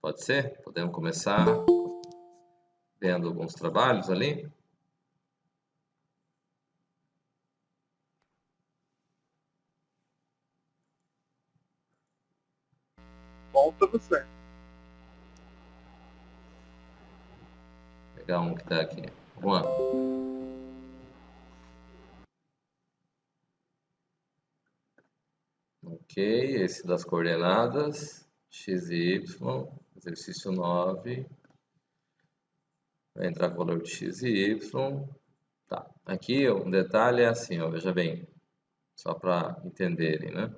Pode ser? Podemos começar vendo alguns trabalhos ali? Bom para você. Vou pegar um que está aqui. Juan. Ok, esse das coordenadas, x e y, exercício 9. Vai entrar valor de x e y. Tá, aqui um detalhe é assim, ó, veja bem, só para entenderem, né?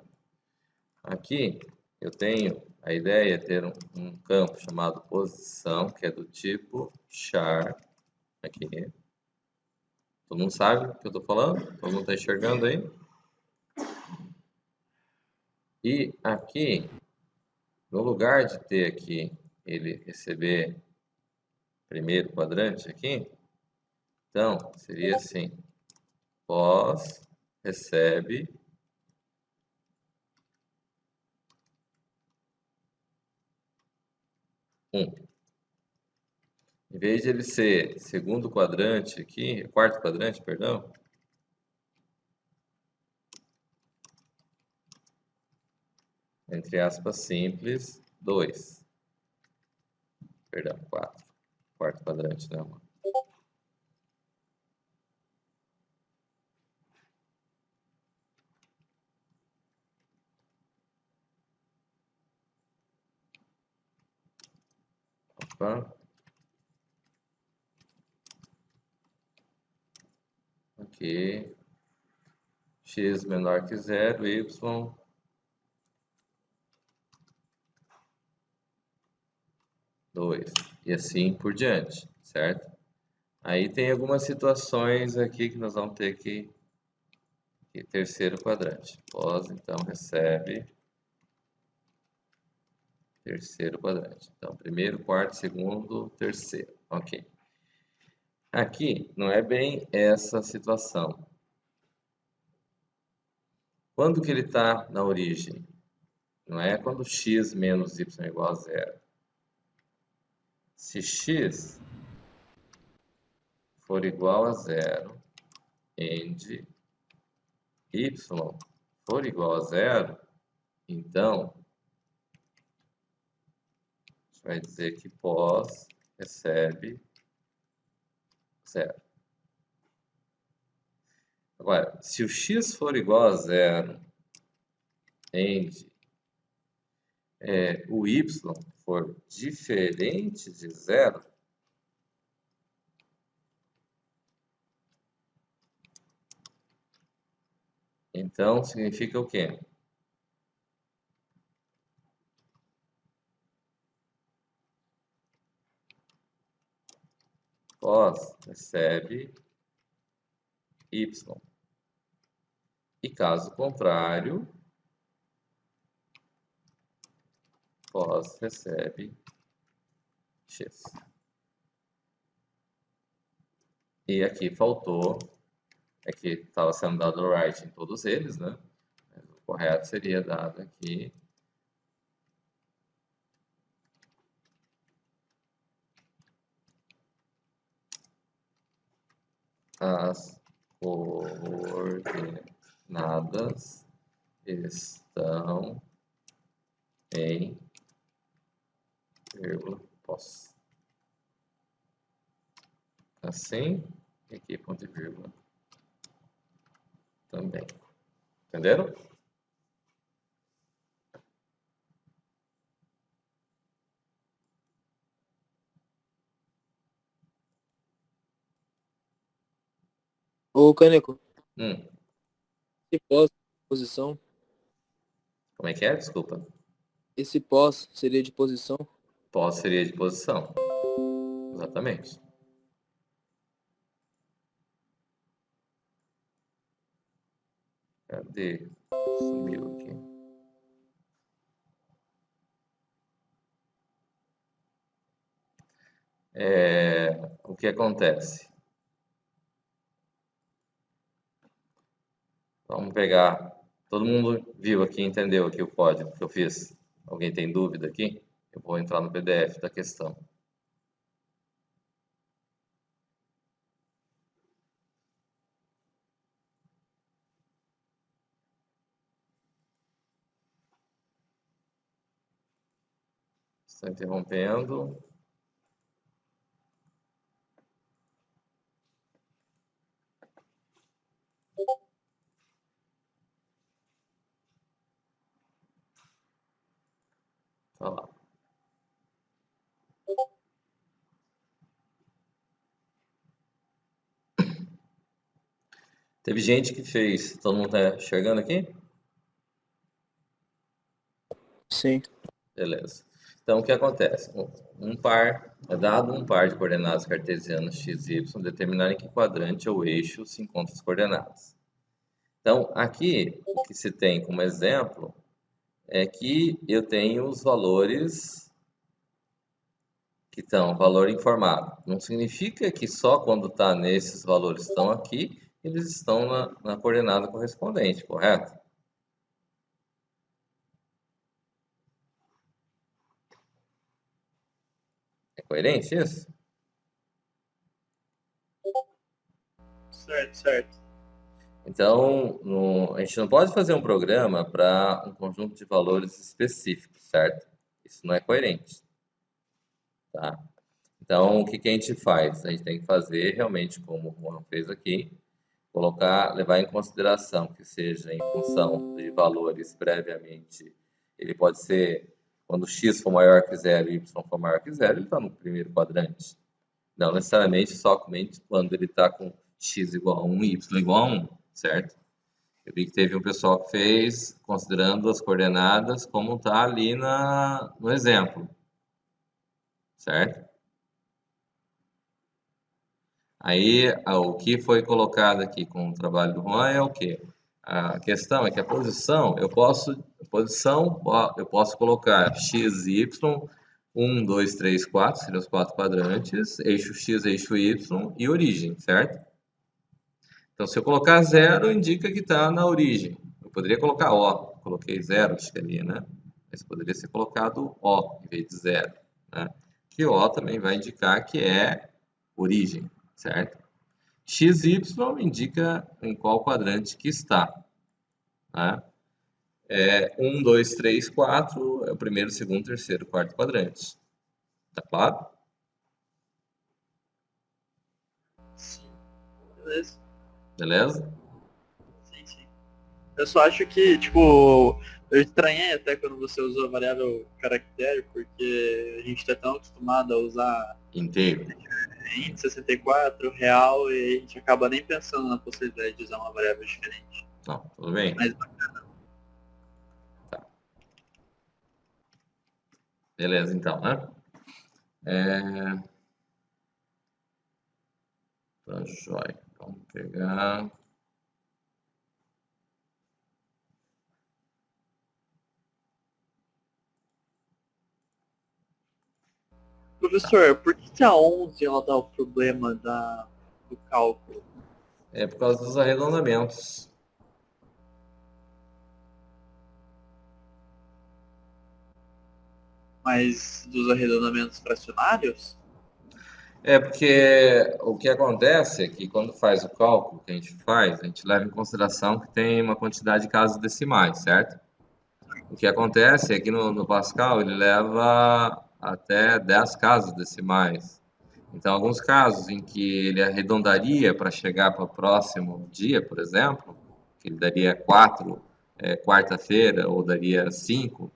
Aqui eu tenho a ideia é ter um campo chamado posição, que é do tipo char, aqui. Todo mundo sabe o que eu estou falando? Todo mundo está enxergando aí? E aqui, no lugar de ter aqui ele receber primeiro quadrante aqui, então seria assim, pós recebe 1. Em vez de ele ser segundo quadrante aqui, quarto quadrante, perdão, entre aspas simples, 2. Perdão, 4. Quarto quadrante, não. Opa. Ok. X menor que 0, y. 2. E assim por diante, certo? Aí tem algumas situações aqui que nós vamos ter que terceiro quadrante. Pós, então, recebe terceiro quadrante. Então, primeiro, quarto, segundo, terceiro. Ok. Aqui não é bem essa situação. Quando que ele está na origem? Não é quando x menos y é igual a zero. Se x for igual a zero, and y for igual a zero, então a gente vai dizer que pós recebe zero. Agora, se o x for igual a zero, and o y for diferente de zero, então significa o quê? Pós recebe y. E caso contrário, pós recebe x. E aqui faltou, é que estava sendo dado right em todos eles, né? O correto seria dado aqui as coordenadas estão em vírgula pós. Assim, e aqui ponto e vírgula também. Entenderam? Ô, Caneco, Hum, esse pós posição, como é que é? Desculpa. esse pós seria de posição? Pós seria de posição. Exatamente. Cadê? Sumiu aqui. O que acontece? Vamos pegar. Todo mundo viu aqui, entendeu aqui o código que eu fiz? Alguém tem dúvida aqui? Eu vou entrar no PDF da questão. Estou interrompendo. Tá lá. Teve gente que fez. Todo mundo está enxergando aqui? Sim. Beleza. Então, o que acontece? É dado um par de coordenadas cartesianas x e y, determinar em que quadrante ou eixo se encontram as coordenadas. Então, aqui, o que se tem como exemplo é que eu tenho os valores que estão, valor informado. Não significa que só quando está nesses valores estão aqui, eles estão na coordenada correspondente, correto? É coerente isso? Certo. Então, a gente não pode fazer um programa para um conjunto de valores específicos, certo? Isso não é coerente, tá? Então, o que que a gente faz? A gente tem que fazer realmente como o Juan fez aqui, levar em consideração que seja em função de valores previamente, ele pode ser, quando x for maior que zero e y for maior que zero, ele está no primeiro quadrante. Não necessariamente somente quando ele está com x igual a 1 e y igual a 1, certo? Eu vi que teve um pessoal que fez, considerando as coordenadas como está ali no exemplo, certo? Aí, o que foi colocado aqui com o trabalho do Juan é o quê? A questão é que a posição, eu posso colocar x, y, 1, 2, 3, 4, seriam os 4 quadrantes, eixo x, eixo y e origem, certo? Então, se eu colocar 0, indica que está na origem. Eu poderia colocar O, coloquei 0, acho que ali, né? Mas poderia ser colocado O em vez de 0, né? Que O também vai indicar que é origem, certo? XY indica em qual quadrante que está, né? 1, 2, 3, 4 é o primeiro, segundo, terceiro, quarto quadrante. Tá claro? Sim. Beleza. Beleza? Sim. Eu só acho que, tipo, eu estranhei até quando você usou a variável caractere, porque a gente está tão acostumado a usar Inteiro. int 64, real, e a gente acaba nem pensando na possibilidade de usar uma variável diferente. Não, tudo bem. Mas Beleza, então, né? Tá jóia. Vamos pegar. professor, por que a 11 ela dá o problema do cálculo? É por causa dos arredondamentos. Mas dos arredondamentos fracionários? É porque o que acontece é que quando faz o cálculo que a gente leva em consideração que tem uma quantidade de casas decimais, certo? O que acontece é que no Pascal ele leva até 10 casas decimais. Então, alguns casos em que ele arredondaria para chegar para o próximo dia, por exemplo, que ele daria 4 quarta-feira ou daria 5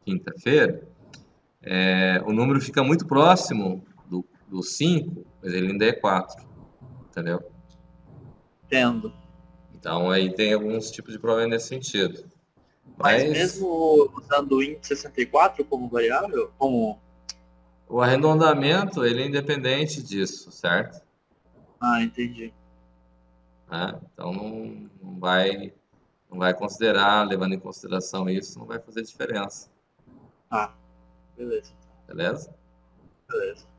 quinta-feira, o número fica muito próximo do 5, mas ele ainda é 4, entendeu? Entendo. Então aí tem alguns tipos de problema nesse sentido. Mas mesmo usando o int 64 como variável, como... O arredondamento ele é independente disso, certo? Ah, entendi. Então não vai considerar, levando em consideração isso, não vai fazer diferença. Ah, beleza. Beleza? Beleza.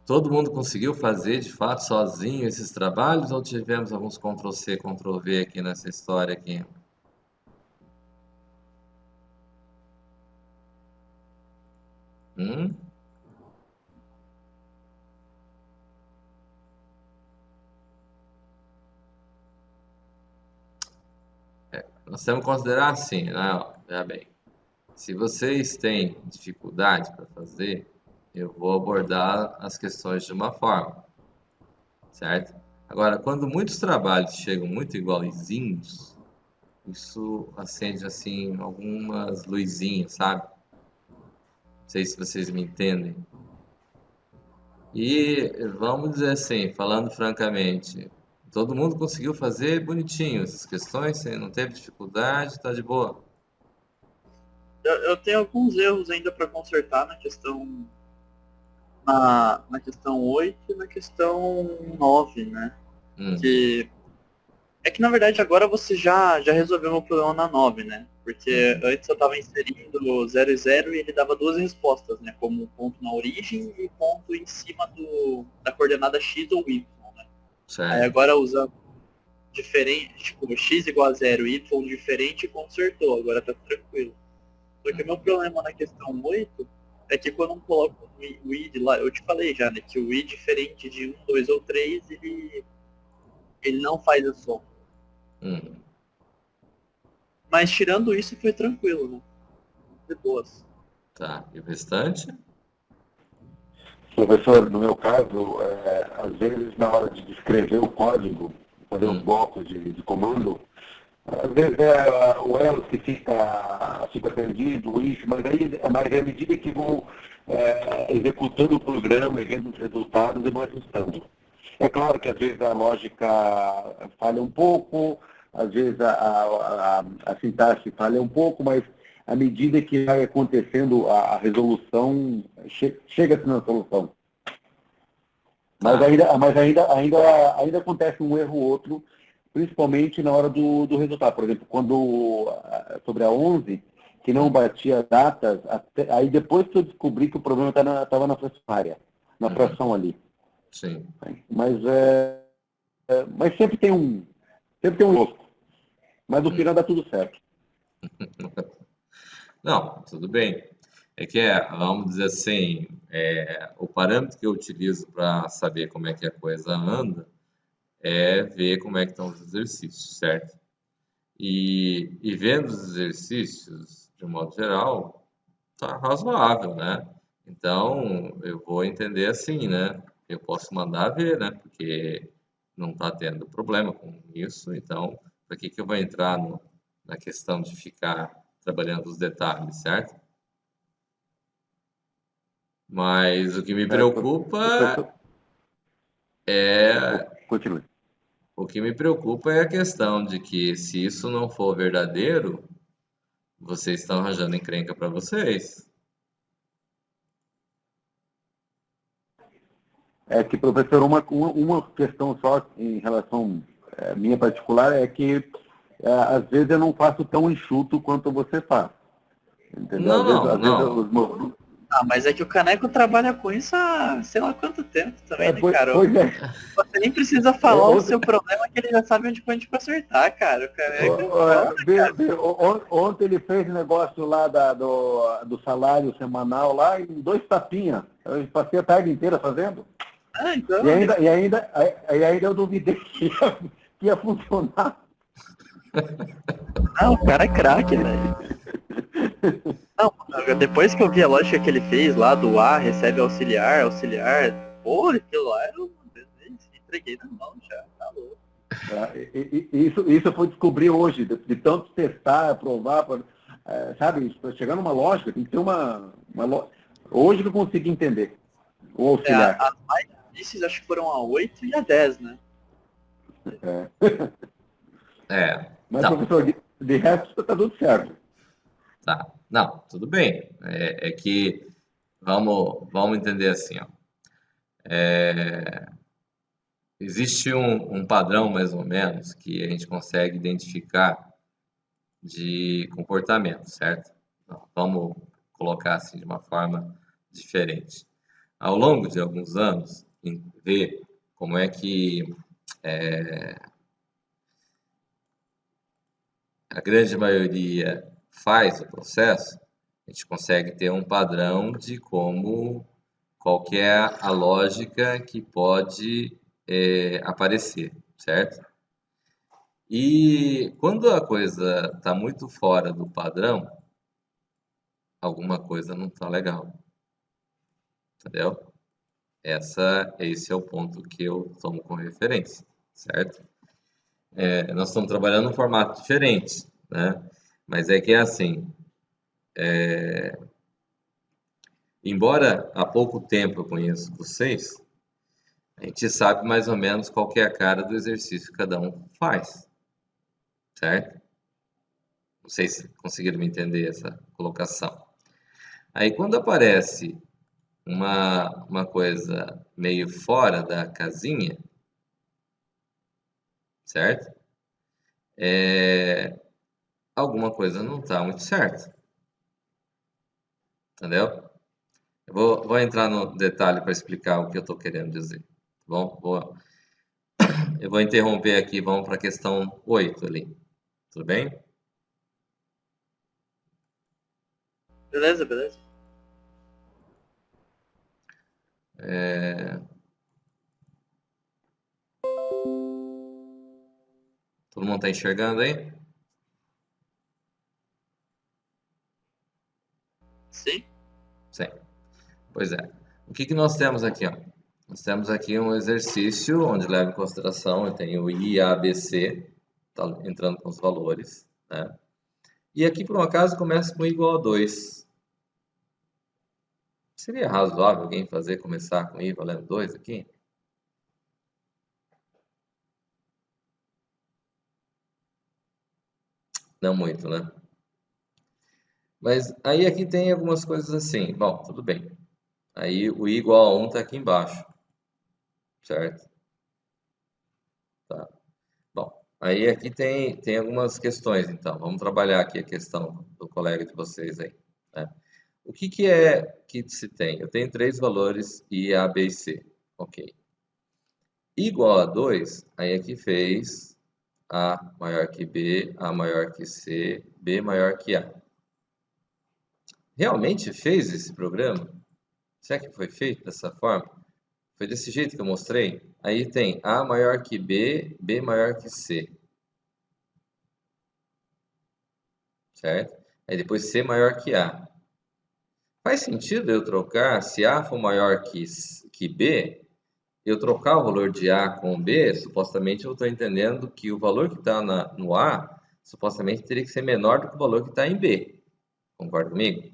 Todo mundo conseguiu fazer de fato sozinho esses trabalhos ou tivemos alguns Ctrl+C, Ctrl+V aqui nessa história aqui? Hum? Nós temos que considerar assim, né? Ó, veja bem. Se vocês têm dificuldade para fazer, eu vou abordar as questões de uma forma, certo? Agora, quando muitos trabalhos chegam muito iguaizinhos, isso acende assim algumas luzinhas, sabe? Não sei se vocês me entendem. E vamos dizer assim, falando francamente, todo mundo conseguiu fazer bonitinho essas questões, você não teve dificuldade, tá de boa. Eu tenho alguns erros ainda para consertar na questão 8 e na questão 9, né? Hum, Que é que na verdade agora você já resolveu meu problema na 9, né? Porque uhum, antes eu estava inserindo 0 e 0 e ele dava duas respostas, né? Como um ponto na origem e ponto em cima da coordenada x ou y, né? Aí certo. agora usando diferente, tipo, x igual a 0, y diferente, consertou, agora tá tranquilo. Só que o meu problema na questão 8 é que quando eu coloco o i de lá, eu te falei já, né? Que o i diferente de um, 2 ou 3, ele não faz a soma. Hum, Mas tirando isso foi tranquilo, né? De boas. tá. E o restante? Professor, no meu caso, às vezes na hora de descrever o código, fazer os Hum, blocos de comando, às vezes o else que fica perdido, isso, mas à medida que vou executando o programa e vendo os resultados, eu vou ajustando. É claro que às vezes a lógica falha um pouco, às vezes a sintaxe falha um pouco, mas à medida que vai acontecendo a resolução, chega-se na solução. Mas tá. ainda acontece um erro ou outro, principalmente na hora do resultado. Por exemplo, quando sobre a 11, que não Hum, batia datas, aí depois que eu descobri que o problema estava na frações, na uhum, fração ali. sim. Mas, mas sempre tem um louco. Mas no Hum. final dá tudo certo. Não, tudo bem. É que vamos dizer assim, o parâmetro que eu utilizo para saber como é que a coisa anda é ver como é que estão os exercícios, certo? E vendo os exercícios, de um modo geral, tá razoável, né? Então, eu vou entender assim, né? Eu posso mandar ver, né? Porque não está tendo problema com isso, então, para que que eu vou entrar na questão de ficar trabalhando os detalhes, certo? Mas Certo? Professor, é continue. o que me preocupa é a questão de que se isso não for verdadeiro, vocês estão arranjando encrenca para vocês. É que, professor, uma questão só em relação minha particular é que às vezes eu não faço tão enxuto quanto você faz. Entendeu? Não, não, Às vezes não. Ah, mas é que o Caneco trabalha com isso há sei lá quanto tempo também, né, cara? pois é. Você nem precisa falar o seu problema que ele já sabe onde pode consertar, cara. O Caneco é foda, cara. Ontem ele fez o negócio lá do salário semanal lá em 2 tapinhas. Eu passei a tarde inteira fazendo. Ah, então. E ainda eu duvidei que ia funcionar. Ah, o cara é craque, velho. Não, depois que eu vi a lógica que ele fez lá do A, recebe auxiliar, porra, aquilo lá eu entreguei na mão já, tá louco. Isso eu fui descobrir hoje, de tanto testar, provar, sabe, chegar numa lógica, tem que ter hoje que eu consigo entender o auxiliar. As mais difíceis acho que foram a 8 e a 10, né? Mas, Não, professor, de resto está tudo certo. tá. Não, tudo bem. É que vamos entender assim, ó. Existe um padrão, mais ou menos, que a gente consegue identificar de comportamento, certo? Então, vamos colocar assim de uma forma diferente. Ao longo de alguns anos, ver como é que a grande maioria faz o processo, A gente consegue ter um padrão de qual que é a lógica que pode aparecer, certo? E quando a coisa está muito fora do padrão, alguma coisa não está legal, entendeu? Esse é o ponto que eu tomo como referência, certo? Nós estamos trabalhando num formato diferente, né? Mas é que é assim, embora há pouco tempo eu conheço vocês, a gente sabe mais ou menos qual que é a cara do exercício que cada um faz, certo? Não sei se conseguiram me entender essa colocação. Aí quando aparece uma coisa meio fora da casinha, certo? Alguma coisa não está muito certo, entendeu? Eu vou entrar no detalhe para explicar o que eu estou querendo dizer, tá bom? Eu vou interromper aqui, vamos para a questão 8 ali, tudo bem? Beleza, beleza. Todo mundo está enxergando aí? Sim? Sim. Pois é. O que nós temos aqui, ó? Nós temos aqui um exercício onde leva em consideração, eu tenho I, A, B, C, tá entrando com os valores, né? E aqui, por um acaso, começa com igual a 2. Seria razoável alguém começar com I valendo 2 aqui? Não muito, né? Mas aí aqui tem algumas coisas assim. Bom, tudo bem. Aí o I igual a 1 está aqui embaixo, certo? Tá. Bom, aí aqui tem algumas questões, então. Vamos trabalhar aqui a questão do colega de vocês aí, né? O que é que se tem? Eu tenho 3 valores I, A, B e C. Ok. I igual a 2, aí aqui fez A maior que B, A maior que C, B maior que A. Realmente fez esse programa? Será que foi feito dessa forma? Foi desse jeito que eu mostrei? Aí tem A maior que B, B maior que C. Certo? Aí depois C maior que A. Faz sentido eu trocar, se A for maior que B, eu trocar o valor de A com B, supostamente eu estou entendendo que o valor que está no A, supostamente teria que ser menor do que o valor que está em B. Concorda comigo?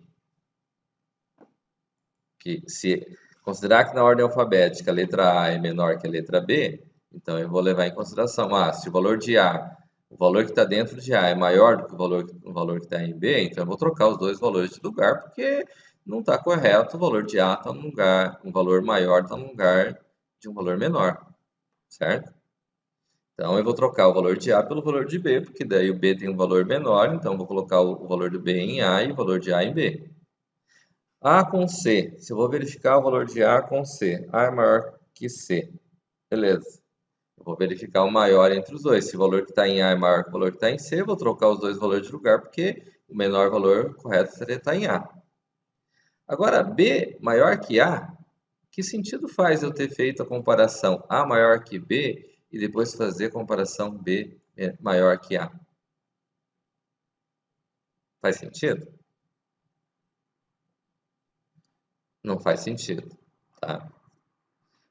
Que se considerar que na ordem alfabética a letra A é menor que a letra B, então eu vou levar em consideração, se o valor de A, o valor que está dentro de A é maior do que o valor que está em B, então eu vou trocar os dois valores de lugar, porque não está correto, o valor de A está num lugar, um valor maior está no lugar de um valor menor, certo? Então eu vou trocar o valor de A pelo valor de B, porque daí o B tem um valor menor, então eu vou colocar o valor do B em A e o valor de A em B. A com C, se eu vou verificar o valor de A com C, A é maior que C, beleza. Eu vou verificar o maior entre os dois, se o valor que está em A é maior que o valor que está em C, eu vou trocar os dois valores de lugar, porque o menor valor correto seria estar em A. Agora, B maior que A, que sentido faz eu ter feito a comparação A maior que B e depois fazer a comparação B maior que A? Faz sentido? Não faz sentido, tá?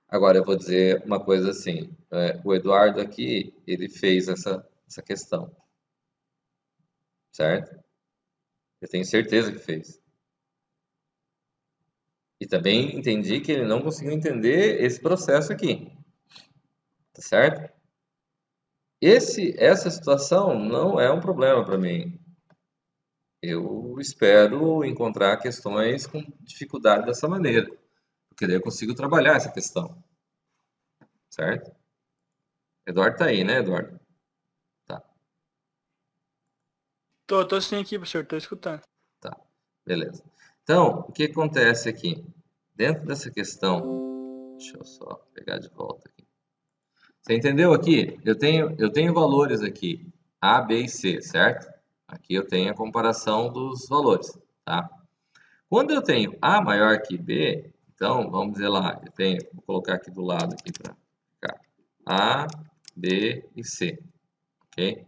Agora eu vou dizer uma coisa assim, o Eduardo aqui, ele fez essa questão, certo? Eu tenho certeza que fez. E também entendi que ele não conseguiu entender esse processo aqui, tá certo? Essa situação não é um problema para mim. Eu espero encontrar questões com dificuldade dessa maneira, porque daí eu consigo trabalhar essa questão, certo? Eduardo tá aí, né, Eduardo? Tá. Tô sim aqui, professor, tô escutando. Tá, beleza. Então, o que acontece aqui? Dentro dessa questão, deixa eu só pegar de volta aqui. Você entendeu aqui? Eu tenho valores aqui, A, B e C, certo? Aqui eu tenho a comparação dos valores, tá? Quando eu tenho A maior que B, então, vamos dizer lá, vou colocar aqui do lado aqui para cá, A, B e C, ok?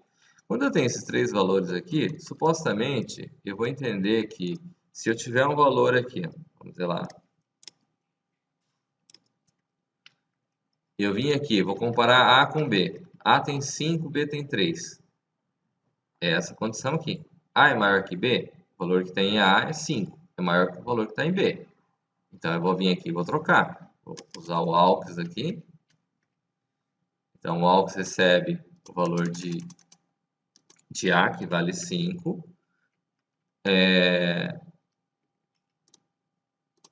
Quando eu tenho esses três valores aqui, supostamente, eu vou entender que se eu tiver um valor aqui, vamos dizer lá, eu vim aqui, vou comparar A com B. A tem 5, B tem 3. É essa condição aqui. A é maior que B, o valor que tem em A é 5, é maior que o valor que está em B. Então, eu vou vir aqui e vou trocar. Vou usar o AUX aqui. Então, o AUX recebe o valor de A, que vale 5.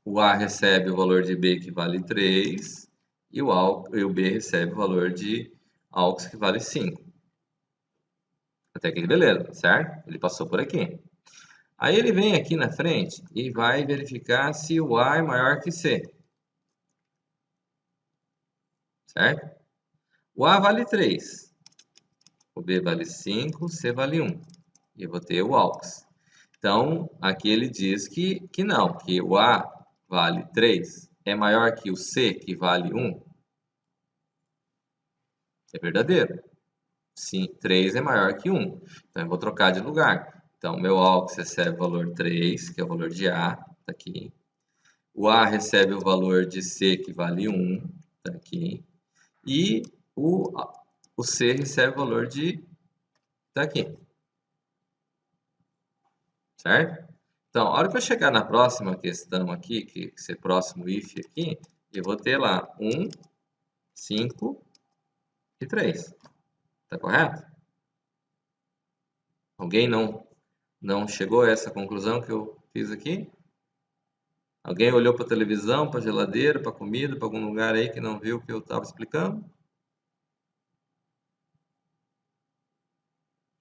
O A recebe o valor de B, que vale 3. E o B recebe o valor de AUX, que vale 5. Até aqui, beleza, certo? Ele passou por aqui. Aí ele vem aqui na frente e vai verificar se o A é maior que C. Certo? O A vale 3. O B vale 5, o C vale 1. E eu vou ter o AUX. Então, aqui ele diz que não, que o A vale 3 é maior que o C, que vale 1. É verdadeiro. Sim, 3 é maior que 1. Então, eu vou trocar de lugar. Então, meu AUX recebe o valor 3, que é o valor de A, tá aqui. O A recebe o valor de C, que vale 1, tá aqui. E o C recebe o valor de... tá aqui. Certo? Então, a hora que eu chegar na próxima questão aqui, que ser próximo if aqui, eu vou ter lá 1, 5 e 3. Tá correto? Alguém não chegou a essa conclusão que eu fiz aqui? Alguém olhou para a televisão, para a geladeira, para a comida, para algum lugar aí que não viu o que eu estava explicando?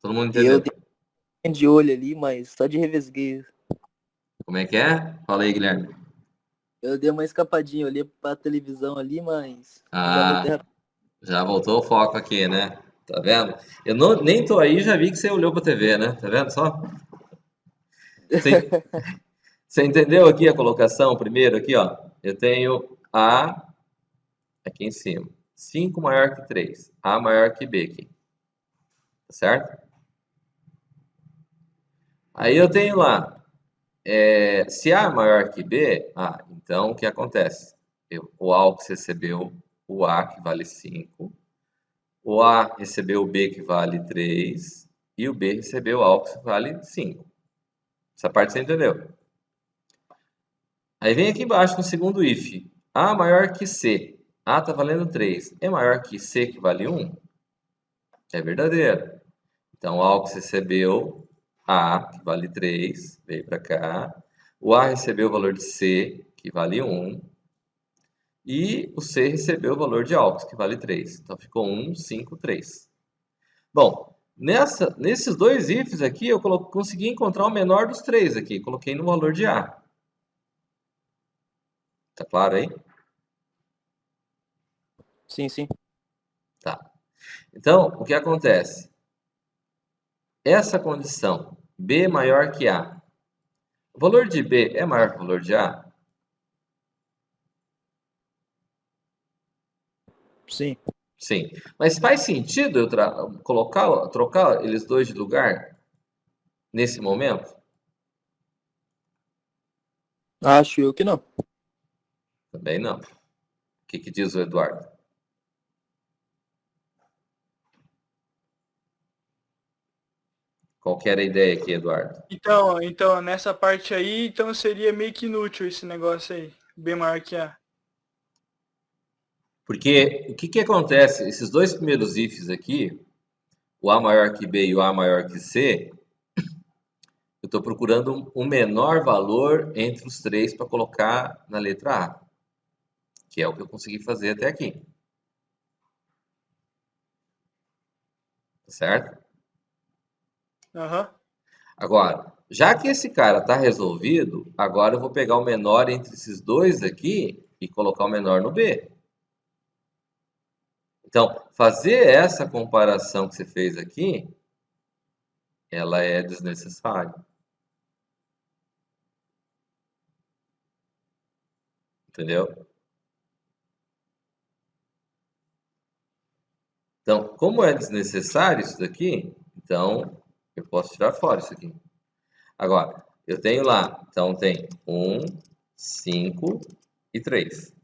Todo mundo entendeu? Eu dei de olho ali, mas só de revesgueio. Como é que é? Fala aí, Guilherme. Eu dei uma escapadinha, olhei pra televisão ali, mas Ah, já voltou o foco aqui, né? Tá vendo? Eu nem tô aí, já vi que você olhou para a TV, né? Tá vendo só? Você entendeu aqui a colocação primeiro aqui, ó? Eu tenho A aqui em cima. 5 maior que 3. A maior que B aqui. Tá certo? Aí eu tenho lá. Se A é maior que B, então o que acontece? O AUX recebeu o A, que vale 5. O A recebeu o B, que vale 3. E o B recebeu o AUX, que vale 5. Essa parte você entendeu? Aí vem aqui embaixo no segundo if. A maior que C. A está valendo 3. É maior que C, que vale 1? É verdadeiro. Então, o AUX recebeu A, que vale 3. Veio para cá. O A recebeu o valor de C, que vale 1. E o C recebeu o valor de AUX, que vale 3. Então, ficou 1, 5, 3. Bom, nesses dois ifs aqui, eu consegui encontrar o menor dos três aqui. Coloquei no valor de A. Tá claro aí? Sim, sim. Tá. Então, o que acontece? Essa condição, B maior que A. O valor de B é maior que o valor de A? Sim. Sim. Mas faz sentido eu trocar eles dois de lugar nesse momento? Acho eu que não. Também não. O que diz o Eduardo? Qual que era a ideia aqui, Eduardo? Então, nessa parte aí, então seria meio que inútil esse negócio aí. B maior que A. Porque o que acontece? Esses dois primeiros ifs aqui, o A maior que B e o A maior que C, eu estou procurando um menor valor entre os três para colocar na letra A, que é o que eu consegui fazer até aqui. Certo? Aham. Agora, já que esse cara está resolvido, agora eu vou pegar o menor entre esses dois aqui e colocar o menor no B. Então, fazer essa comparação que você fez aqui, ela é desnecessária. Entendeu? Então, como é desnecessário isso daqui, então eu posso tirar fora isso aqui. Agora, eu tenho lá, então tem 1, 5 e 3.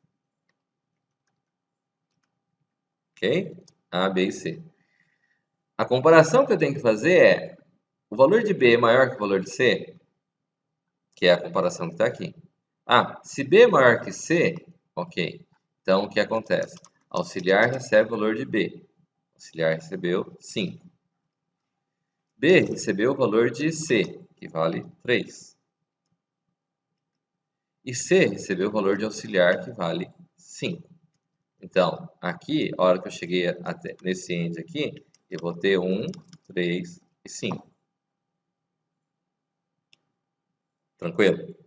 Ok? A, B e C. A comparação que eu tenho que fazer é, o valor de B é maior que o valor de C? Que é a comparação que está aqui. Ah, se B é maior que C, ok. Então, o que acontece? Auxiliar recebe o valor de B. Auxiliar recebeu 5. B recebeu o valor de C, que vale 3. E C recebeu o valor de auxiliar, que vale 5. Então, aqui, a hora que eu cheguei até nesse end aqui, eu vou ter 1, 3 e 5. Tranquilo?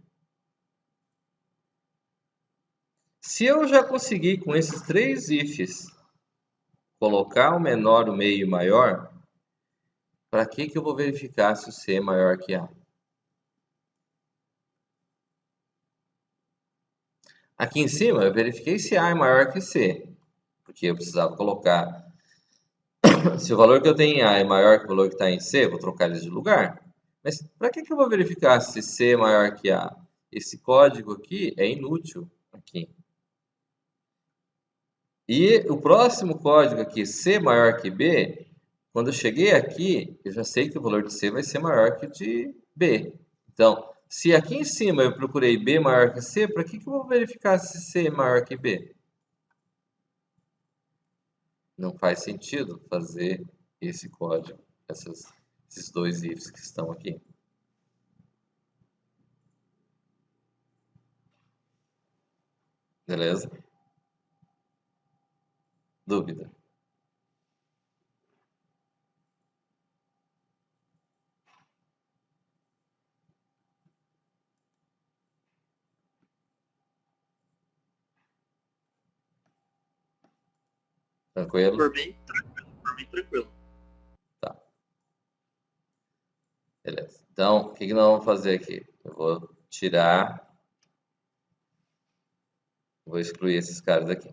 Se eu já conseguir com esses 3 ifs colocar o menor, o meio e o maior, para que eu vou verificar se o C é maior que A? Aqui em cima eu verifiquei se A é maior que C, porque eu precisava colocar... Se o valor que eu tenho em A é maior que o valor que está em C, eu vou trocar eles de lugar. Mas para que eu vou verificar se C é maior que A? Esse código aqui é inútil aqui. E o próximo código aqui, C maior que B, quando eu cheguei aqui, eu já sei que o valor de C vai ser maior que o de B. Então, se aqui em cima eu procurei B maior que C, para que eu vou verificar se C é maior que B? Não faz sentido fazer esse código, esses 2 ifs que estão aqui. Beleza? Dúvida? Tranquilo? Por mim, tranquilo. Tá. Beleza. Então, o que nós vamos fazer aqui? Eu vou tirar... Vou excluir esses caras aqui.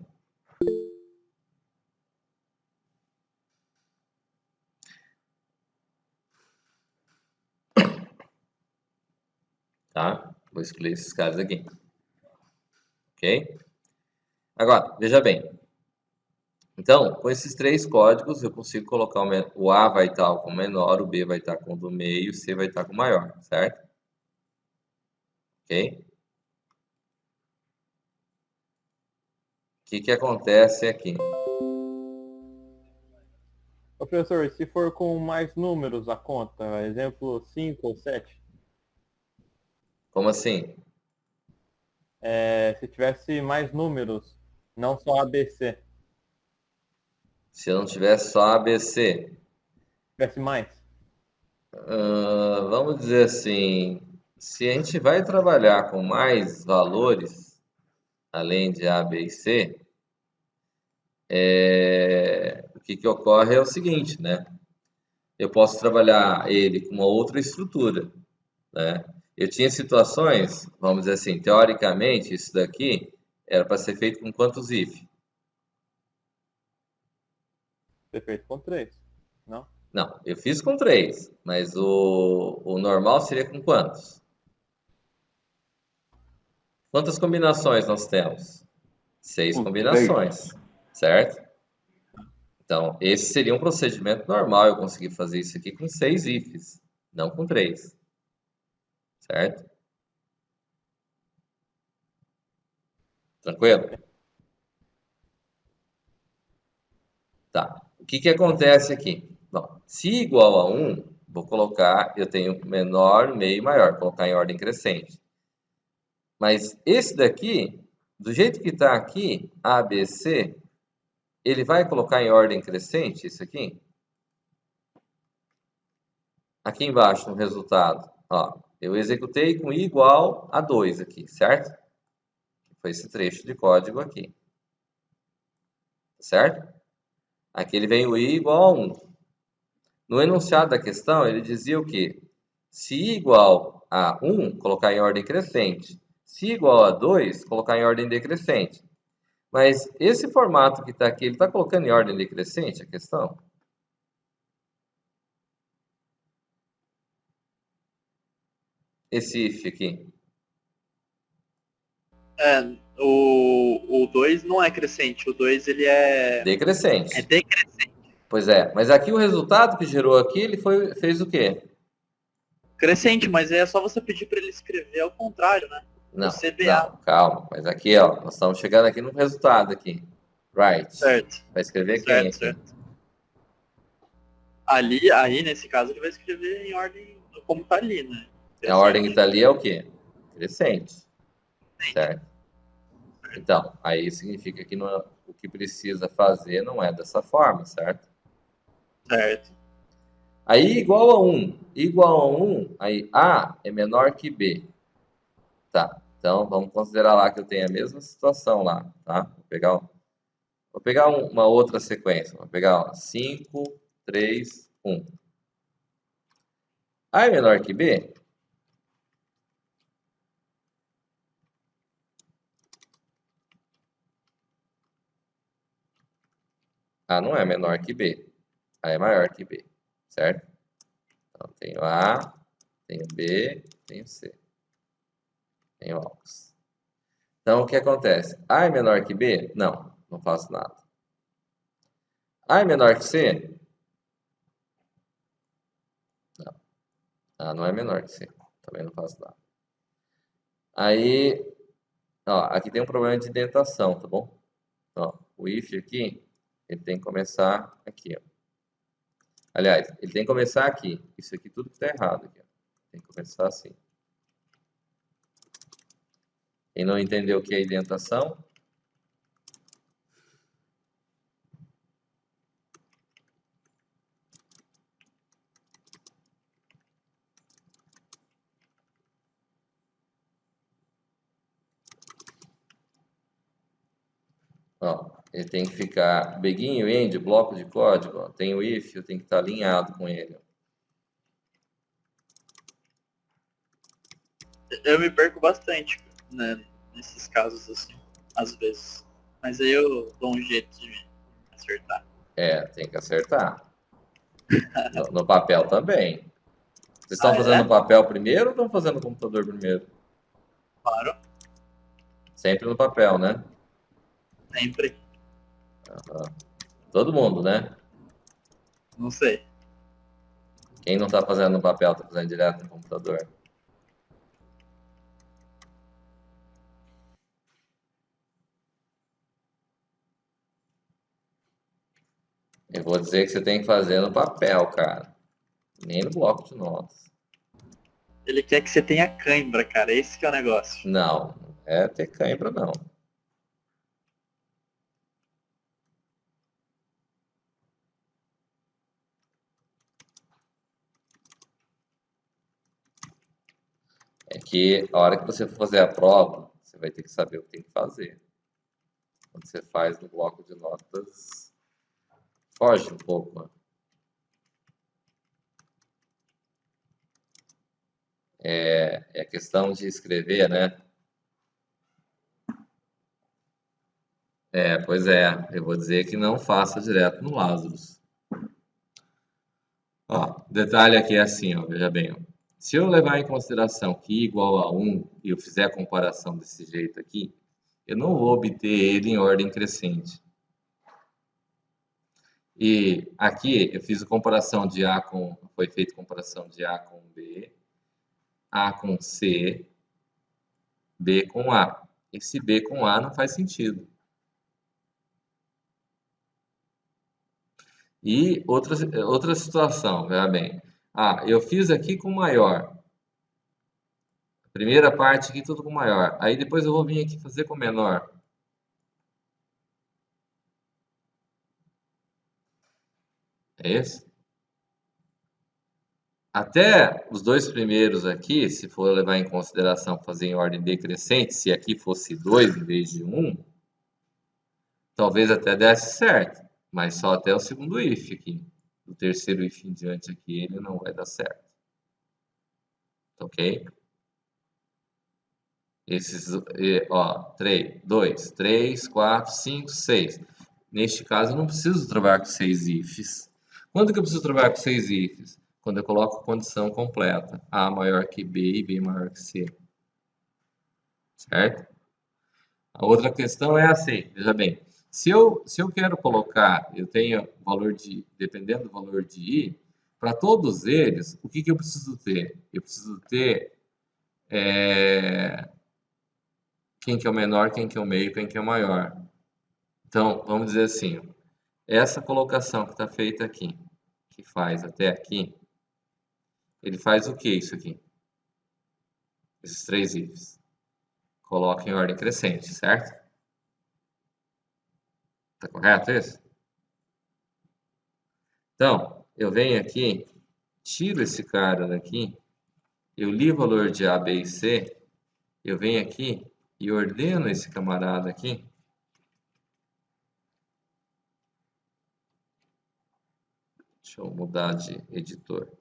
Tá? Vou excluir esses caras aqui. Ok? Agora, veja bem. Então, com esses 3 códigos, eu consigo colocar o A vai estar com o menor, o B vai estar com o do meio, o C vai estar com o maior, certo? Ok? O que acontece aqui? Ô, professor, se for com mais números a conta, exemplo 5 ou 7, Como assim? se tivesse mais números, não só ABC, Se eu não tivesse só ABC, tivesse mais, vamos dizer assim, se a gente vai trabalhar com mais valores, além de A, B e C, o que ocorre é o seguinte, né? Eu posso trabalhar ele com uma outra estrutura, né? Eu tinha situações, vamos dizer assim, teoricamente, isso daqui era para ser feito com quantos if? ser feito com 3, não? Não, eu fiz com 3, mas o normal seria com quantos? Quantas combinações nós temos? 6 Com combinações, certo? Então, esse seria um procedimento normal, eu conseguir fazer isso aqui com 6 ifs, não com 3. Certo? Tranquilo? Tá. O que acontece aqui? Bom, se igual a 1, vou colocar, eu tenho menor, meio e maior, vou colocar em ordem crescente. Mas esse daqui, do jeito que está aqui, A, B, C, ele vai colocar em ordem crescente isso aqui? Aqui embaixo no resultado, ó, eu executei com i igual a 2 aqui, certo? Foi esse trecho de código aqui. Certo? Aqui ele vem o i igual a 1. No enunciado da questão, ele dizia o quê? Se i igual a 1, colocar em ordem crescente. Se igual a 2, colocar em ordem decrescente. Mas esse formato que está aqui, ele está colocando em ordem decrescente a questão? Esse if aqui. O 2 não é crescente, o 2 ele é Decrescente. decrescente. Pois é, mas aqui o resultado que gerou aqui, ele fez o quê? Crescente, mas é só você pedir para ele escrever ao contrário, né? Não, o CBA. não, calma. Mas aqui, ó, nós estamos chegando aqui no resultado aqui. Right. Certo. Vai escrever quem aqui? Certo. Aí, nesse caso, ele vai escrever em ordem como tá ali, né? A ordem que está ali é o quê? Crescente. Certo? Então, aí significa que o que precisa fazer não é dessa forma, certo? Certo. Aí igual a 1. Igual a 1, aí A é menor que B. Tá, então vamos considerar lá que eu tenho a mesma situação lá, tá? Vou pegar uma outra sequência. Vou pegar 5, 3, 1. A é menor que B? A não é menor que B. A é maior que B, certo? Então, tenho A, tenho B, tenho C. Tenho AUX. Então, o que acontece? A é menor que B? Não, não faço nada. A é menor que C? Não. A não é menor que C. Também não faço nada. Aí, ó, aqui tem um problema de indentação, tá bom? Ó, o if aqui, ele tem que começar aqui, ó. Aliás, ele tem que começar aqui. Isso aqui tudo que está errado aqui, ó. Tem que começar assim. Quem não entendeu o que é indentação? Ó, ele tem que ficar begin e end, bloco de código. Ó, tem o if, eu tenho que estar alinhado com ele. Eu me perco bastante, né, nesses casos assim, às vezes. Mas aí eu dou um jeito de me acertar. É, tem que acertar. No papel também. Vocês estão fazendo no papel primeiro ou estão fazendo no computador primeiro? Claro. Sempre no papel, né? Sempre. Uhum. Todo mundo, né? Não sei. Quem não está fazendo no papel, está fazendo direto no computador. Eu vou dizer que você tem que fazer no papel, cara. Nem no bloco de notas. Ele quer que você tenha cãibra, cara. Esse que é o negócio. Não, não é ter cãibra, não. É que a hora que você for fazer a prova, você vai ter que saber o que tem que fazer. Quando você faz no bloco de notas, foge um pouco, né? É questão de escrever, né? Pois é. Eu vou dizer que não faça direto no Lazarus. Ó, detalhe aqui é assim, ó, veja bem. Ó. Se eu levar em consideração que i igual a 1 e eu fizer a comparação desse jeito aqui, eu não vou obter ele em ordem crescente. E aqui eu fiz a comparação de A com... Foi feita comparação de A com B, A com C, B com A. Esse B com A não faz sentido. E outra situação, veja bem. Eu fiz aqui com maior. A primeira parte aqui tudo com maior. Aí depois eu vou vir aqui fazer com menor. É esse? Até os dois primeiros aqui, se for levar em consideração fazer em ordem decrescente, se aqui fosse 2 em vez de 1, talvez até desse certo. Mas só até o segundo if aqui. Do terceiro if em diante aqui, ele não vai dar certo. Ok? Esses, ó, 3, 2, 3, 4, 5, 6. Neste caso, eu não preciso trabalhar com 6 ifs. Quando que eu preciso trabalhar com 6 ifs? Quando eu coloco a condição completa. A maior que B e B maior que C. Certo? A outra questão é assim, veja bem. Se eu quero colocar, eu tenho valor de, dependendo do valor de I, para todos eles, o que eu preciso ter? Eu preciso ter quem que é o menor, quem que é o meio, quem que é o maior. Então, vamos dizer assim, essa colocação que está feita aqui, que faz até aqui, ele faz o que isso aqui? Esses 3 ifs. Coloca em ordem crescente, certo? Tá correto isso? Então, eu venho aqui, tiro esse cara daqui, eu li o valor de A, B e C, eu venho aqui e ordeno esse camarada aqui. Deixa eu mudar de editor.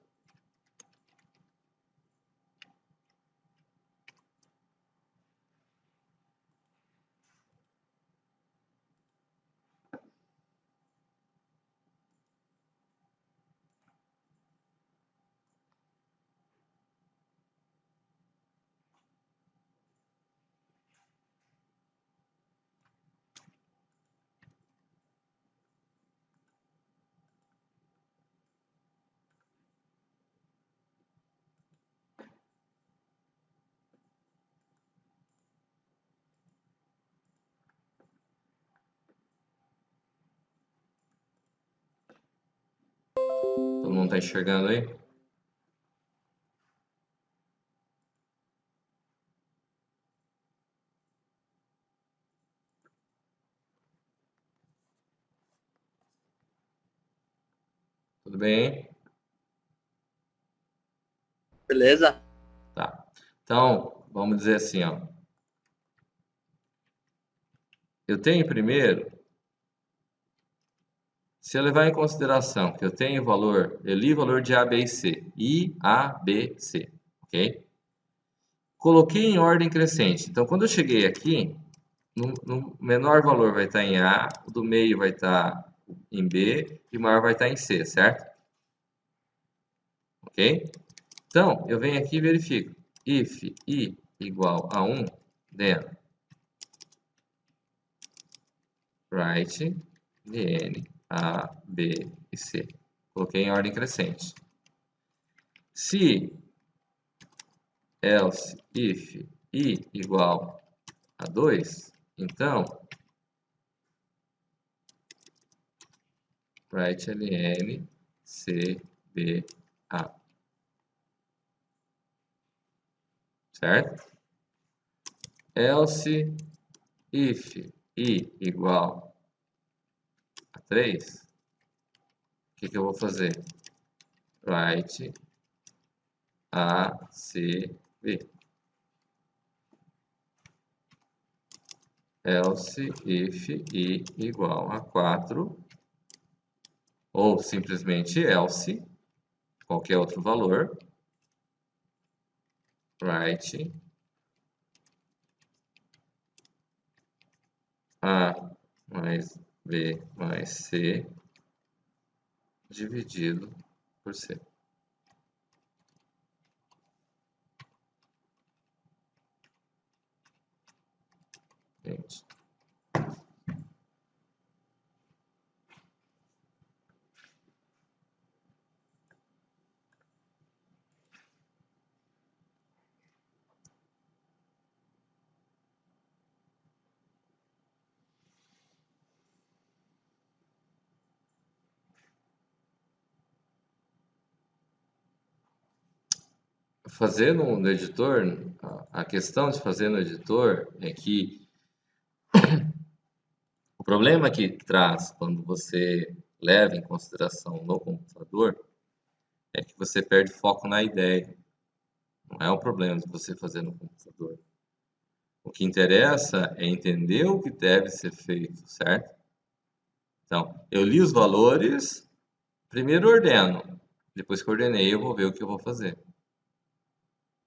Todo mundo está enxergando aí? Tudo bem? Beleza? Tá. Então, vamos dizer assim, ó. Eu tenho primeiro, se eu levar em consideração que eu tenho valor, eu li o valor de A, B e C. I, A, B, C. Ok? Coloquei em ordem crescente. Então, quando eu cheguei aqui, no menor valor vai estar em A, o do meio vai estar em B e o maior vai estar em C, certo? Ok? Então, eu venho aqui e verifico. If I igual a 1, then write N, A, B e C. Coloquei em ordem crescente. Se else if I igual a 2, então write ln C, B, A. Certo? Else if I igual a 3, o que eu vou fazer? Write A, C, B. Else if I igual a 4, ou simplesmente else, qualquer outro valor, write A mais B mais C dividido por C. Gente. Fazer no editor, a questão de fazer no editor é que o problema que traz quando você leva em consideração no computador é que você perde foco na ideia. Não é um problema de você fazer no computador. O que interessa é entender o que deve ser feito, certo? Então, eu li os valores, primeiro ordeno, depois que ordenei eu vou ver o que eu vou fazer.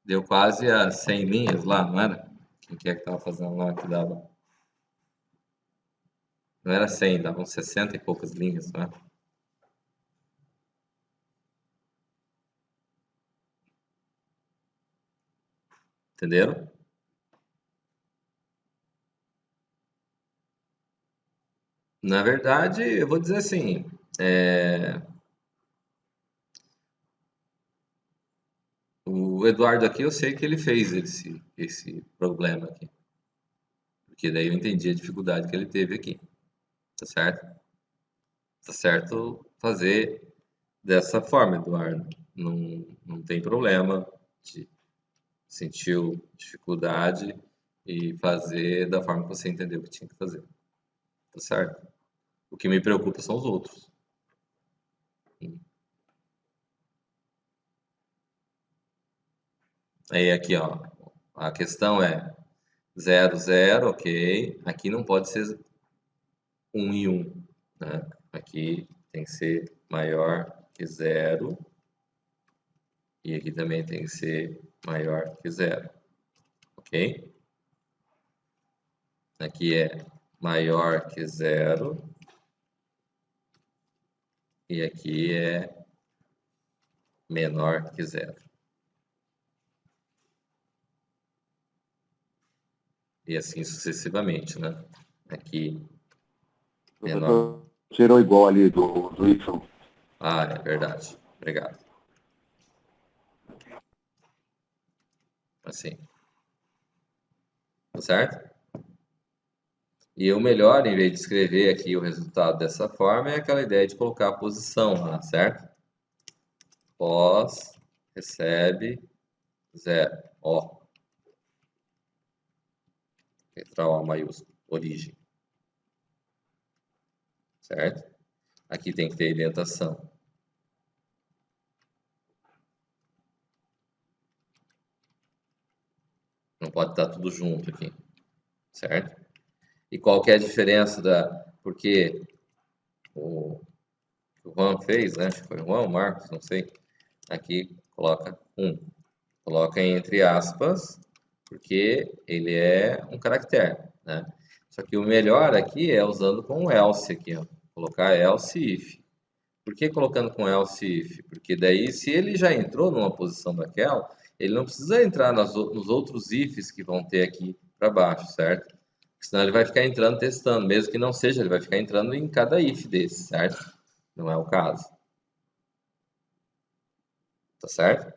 Deu quase as 100 linhas lá, não era? O que é que estava fazendo lá que dava? Não era 100, dava uns 60 e poucas linhas, não é? Entenderam? Na verdade, eu vou dizer assim, o Eduardo aqui, eu sei que ele fez esse problema aqui. Porque daí eu entendi a dificuldade que ele teve aqui. Tá certo? Tá certo fazer dessa forma, Eduardo. Não tem problema. Sentiu dificuldade e fazer da forma que você entendeu que tinha que fazer. Tá certo? O que me preocupa são os outros. Aí aqui, ó, a questão é 0, 0, ok. Aqui não pode ser 1 e 1, né? Aqui tem que ser maior que 0. E aqui também tem que ser maior que 0. Ok? Aqui é maior que 0. E aqui é menor que 0. E assim sucessivamente, né? Aqui, menor. Tirou igual ali do Y. Ah, é verdade. Obrigado. Assim. Tá certo? E o melhor, em vez de escrever aqui o resultado dessa forma, é aquela ideia de colocar a posição lá, certo? Pós, recebe, 0. Ó. Letra O maiúsculo. Origem. Certo? Aqui tem que ter indentação. Não pode estar tudo junto aqui. Certo? E qual que é a diferença da... Porque o Juan fez, né? Acho que foi o Juan, o Marcos, não sei. Aqui coloca 1. Coloca entre aspas, porque ele é um caractere, né? Só que o melhor aqui é usando com o else aqui, ó. Colocar else if. Por que colocando com else if? Porque daí, se ele já entrou numa posição daquela, ele não precisa entrar nos outros ifs que vão ter aqui para baixo, certo? Porque senão ele vai ficar entrando testando, mesmo que não seja, ele vai ficar entrando em cada if desse, certo? Não é o caso. Tá certo?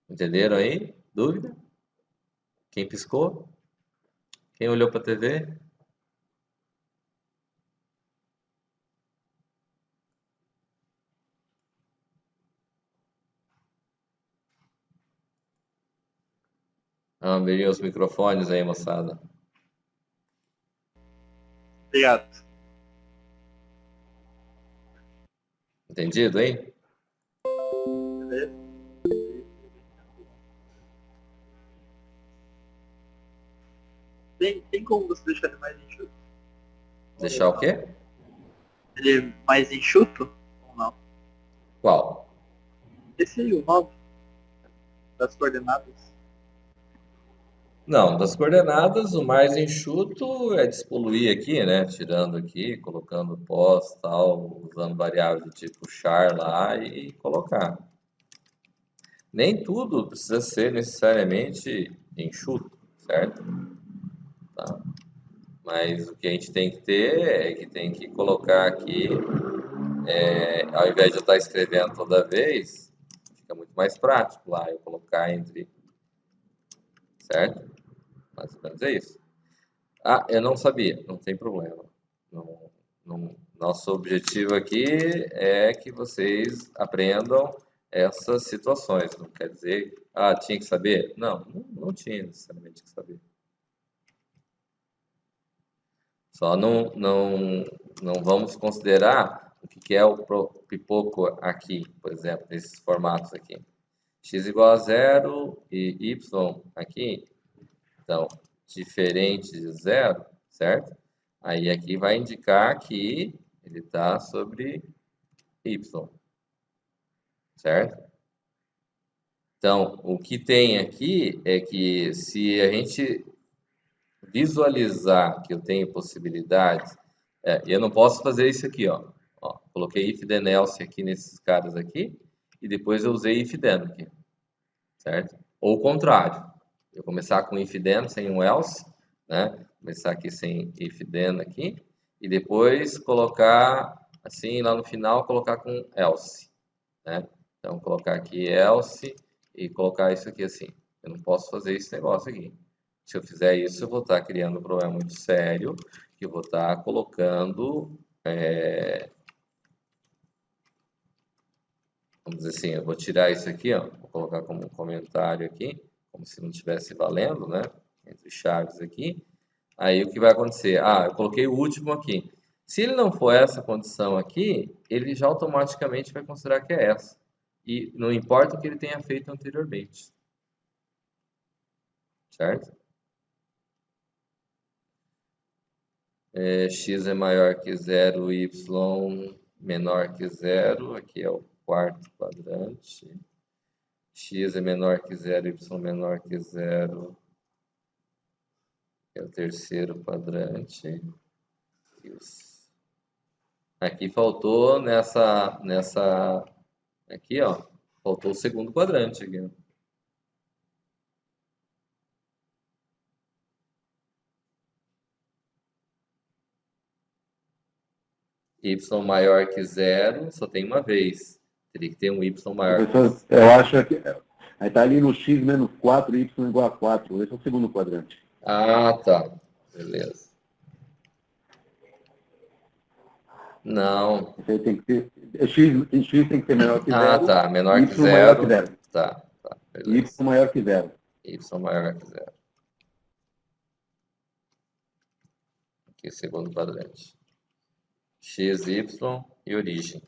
Entenderam aí? Dúvida? Quem piscou? Quem olhou para a TV? Abrir os microfones aí, moçada. Obrigado. Entendido, hein? Tem como você deixar ele mais enxuto? Deixar o quê? Ele é mais enxuto ou não? Qual? Esse aí, o 9 das coordenadas. Não, das coordenadas, o mais enxuto é despoluir aqui, né? Tirando aqui, colocando pós, tal, usando variável do tipo char lá e colocar. Nem tudo precisa ser necessariamente enxuto, certo? Tá? Mas o que a gente tem que ter é que tem que colocar aqui, ao invés de eu estar escrevendo toda vez, fica muito mais prático lá eu colocar entre, certo? Mais ou menos é isso. Ah, eu não sabia, não tem problema. Nosso objetivo aqui é que vocês aprendam essas situações. Não quer dizer, tinha que saber? Não tinha necessariamente que saber. Só não vamos considerar o que é o pipoco aqui, por exemplo, nesses formatos aqui. X igual a 0 e y aqui, então, diferente de 0, certo? Aí aqui vai indicar que ele está sobre y, certo? Então, o que tem aqui é que se a gente visualizar que eu tenho possibilidades, eu não posso fazer isso aqui, ó. Coloquei if then else aqui nesses caras aqui, e depois eu usei if then aqui, certo? Ou o contrário, eu começar com if then sem um else, né? Começar aqui sem if then aqui, e depois colocar assim lá no final, colocar com else, né? Então, colocar aqui else e colocar isso aqui assim. Eu não posso fazer esse negócio aqui. Se eu fizer isso, eu vou estar criando um problema muito sério, que eu vou estar colocando, vamos dizer assim, eu vou tirar isso aqui, ó, vou colocar como um comentário aqui, como se não estivesse valendo, né? Entre chaves aqui. Aí o que vai acontecer? Ah, eu coloquei o último aqui. Se ele não for essa condição aqui, ele já automaticamente vai considerar que é essa. E não importa o que ele tenha feito anteriormente. Certo? X é maior que zero, y menor que zero. Aqui é o quarto quadrante. X é menor que zero, y menor que zero. É o terceiro quadrante. Aqui faltou aqui, ó, faltou o segundo quadrante aqui. Y maior que zero, só tem uma vez. Teria que ter um y maior que Professor, eu acho que aí está ali no x menos 4, y igual a 4. Esse é o segundo quadrante. Ah, tá. Beleza. Não. Esse aí tem que ser, x tem que ser menor que Ah, zero, tá. Menor que y maior que zero. zero. Tá, Y beleza. maior que zero. Y maior que zero. Aqui, segundo quadrante. X, Y e origem.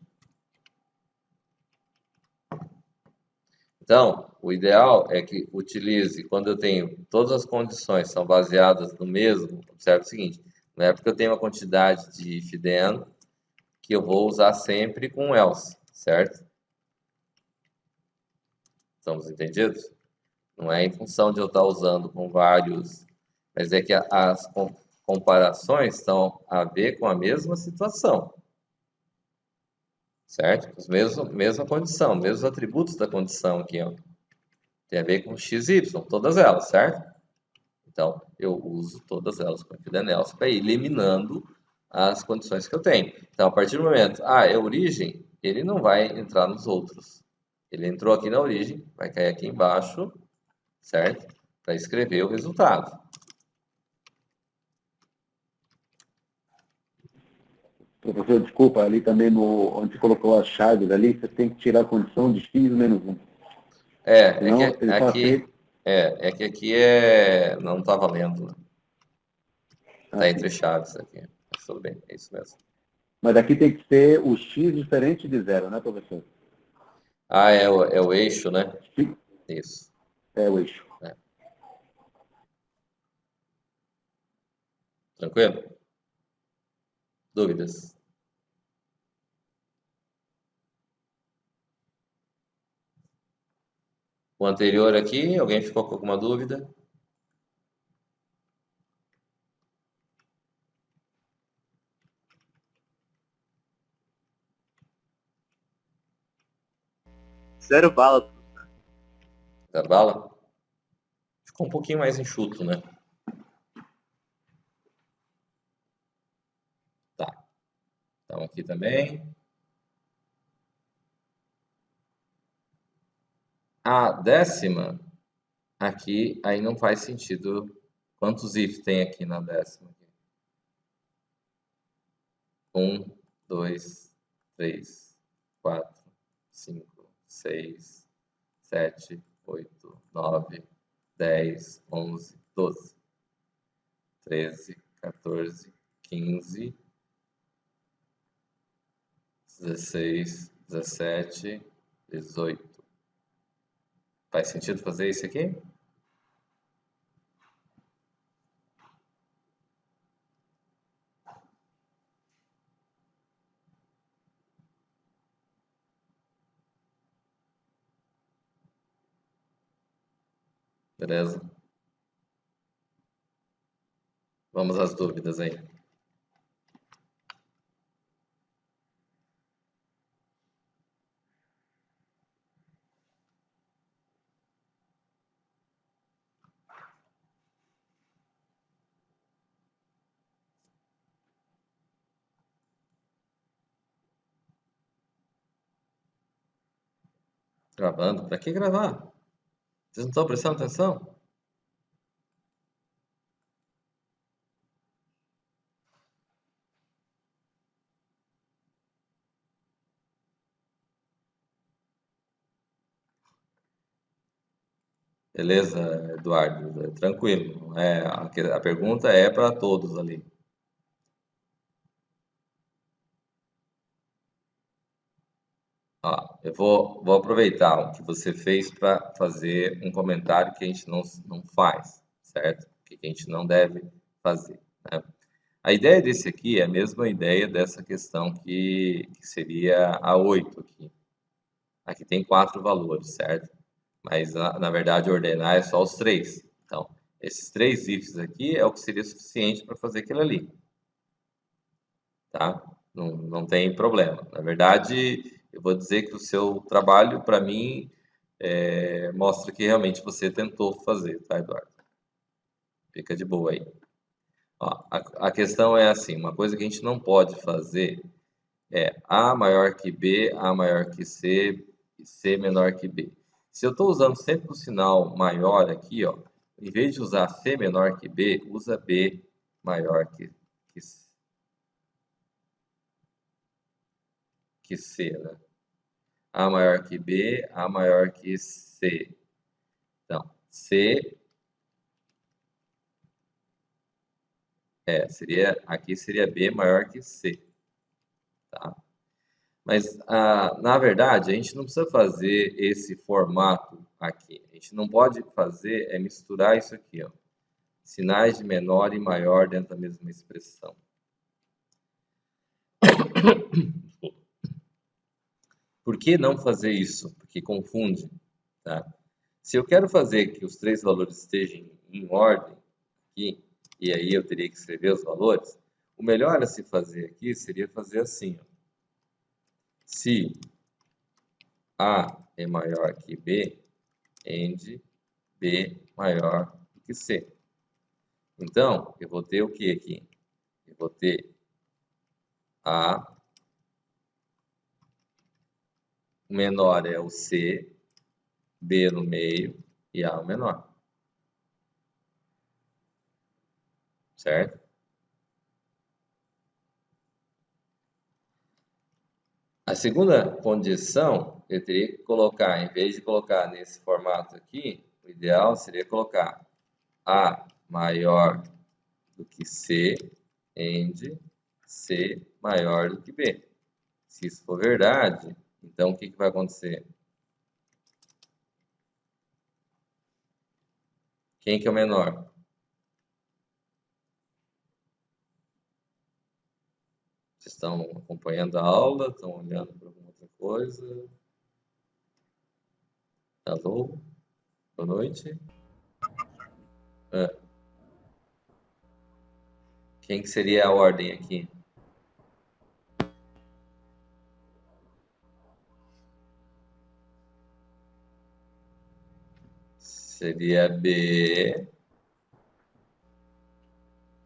Então, o ideal é que utilize, quando eu tenho todas as condições são baseadas no mesmo, observe o seguinte, não é porque eu tenho uma quantidade de if then que eu vou usar sempre com else, certo? Estamos entendidos? Não é em função de eu estar usando com vários, mas é que as comparações estão a ver com a mesma situação, certo? Mesma condição, mesmos atributos da condição aqui, ó. Tem a ver com x, y, todas elas, certo? Então, eu uso todas elas com if then else para ir eliminando as condições que eu tenho. Então, a partir do momento, é origem, ele não vai entrar nos outros. Ele entrou aqui na origem, vai cair aqui embaixo, certo? Para escrever o resultado. Professor, desculpa, ali também onde você colocou as chaves ali, você tem que tirar a condição de x menos 1. É que aqui não está valendo, né? Está entre chaves aqui. Mas tudo bem, é isso mesmo. Mas aqui tem que ser o x diferente de zero, né, professor? É o eixo, né? Sim. Isso. É o eixo. Tranquilo? Dúvidas? O anterior aqui, alguém ficou com alguma dúvida? Zero bala. Da bala? Ficou um pouquinho mais enxuto, né? Tá. Então aqui também. A décima, aqui, aí não faz sentido. Quantos if tem aqui na décima? 1, 2, 3, 4, 5, 6, 7, 8, 9, 10, 11, 12, 13, 14, 15, 16, 17, 18. Faz sentido fazer isso aqui? Beleza? Vamos às dúvidas aí. Gravando? Para que gravar? Vocês não estão prestando atenção? Beleza, Eduardo? Tranquilo. A pergunta é para todos ali. Ó, eu vou aproveitar o que você fez para fazer um comentário que a gente não faz, certo? Que a gente não deve fazer, né? A ideia desse aqui é a mesma ideia dessa questão que seria a 8 aqui. Aqui tem 4 valores, certo? Mas, na verdade, ordenar é só os 3. Então, esses 3 ifs aqui é o que seria suficiente para fazer aquilo ali. Tá? Não tem problema. Na verdade, eu vou dizer que o seu trabalho, para mim, mostra que realmente você tentou fazer, tá, Eduardo? Fica de boa aí. Ó, a questão é assim, uma coisa que a gente não pode fazer é A maior que B, A maior que C e C menor que B. Se eu estou usando sempre o sinal maior aqui, ó, em vez de usar C menor que B, usa B maior que C, né? A maior que B, A maior que C. Então, C aqui seria B maior que C, tá? Mas, na verdade, a gente não precisa fazer esse formato aqui. A gente não pode fazer misturar isso aqui, ó. Sinais de menor e maior dentro da mesma expressão. Por que não fazer isso? Porque confunde, tá? Se eu quero fazer que os 3 valores estejam em ordem aqui, e aí eu teria que escrever os valores, o melhor a se fazer aqui seria fazer assim, ó. Se A é maior que B, end B maior que C. Então, eu vou ter o que aqui? Eu vou ter A, o menor é o C, B no meio e A o menor. Certo? A segunda condição, eu teria que colocar, em vez de colocar nesse formato aqui, o ideal seria colocar A maior do que C, end C maior do que B. Se isso for verdade, então o que vai acontecer? Quem que é o menor? Vocês estão acompanhando a aula? Estão olhando para alguma outra coisa? Alô? Boa noite. Quem que seria a ordem aqui? Seria B.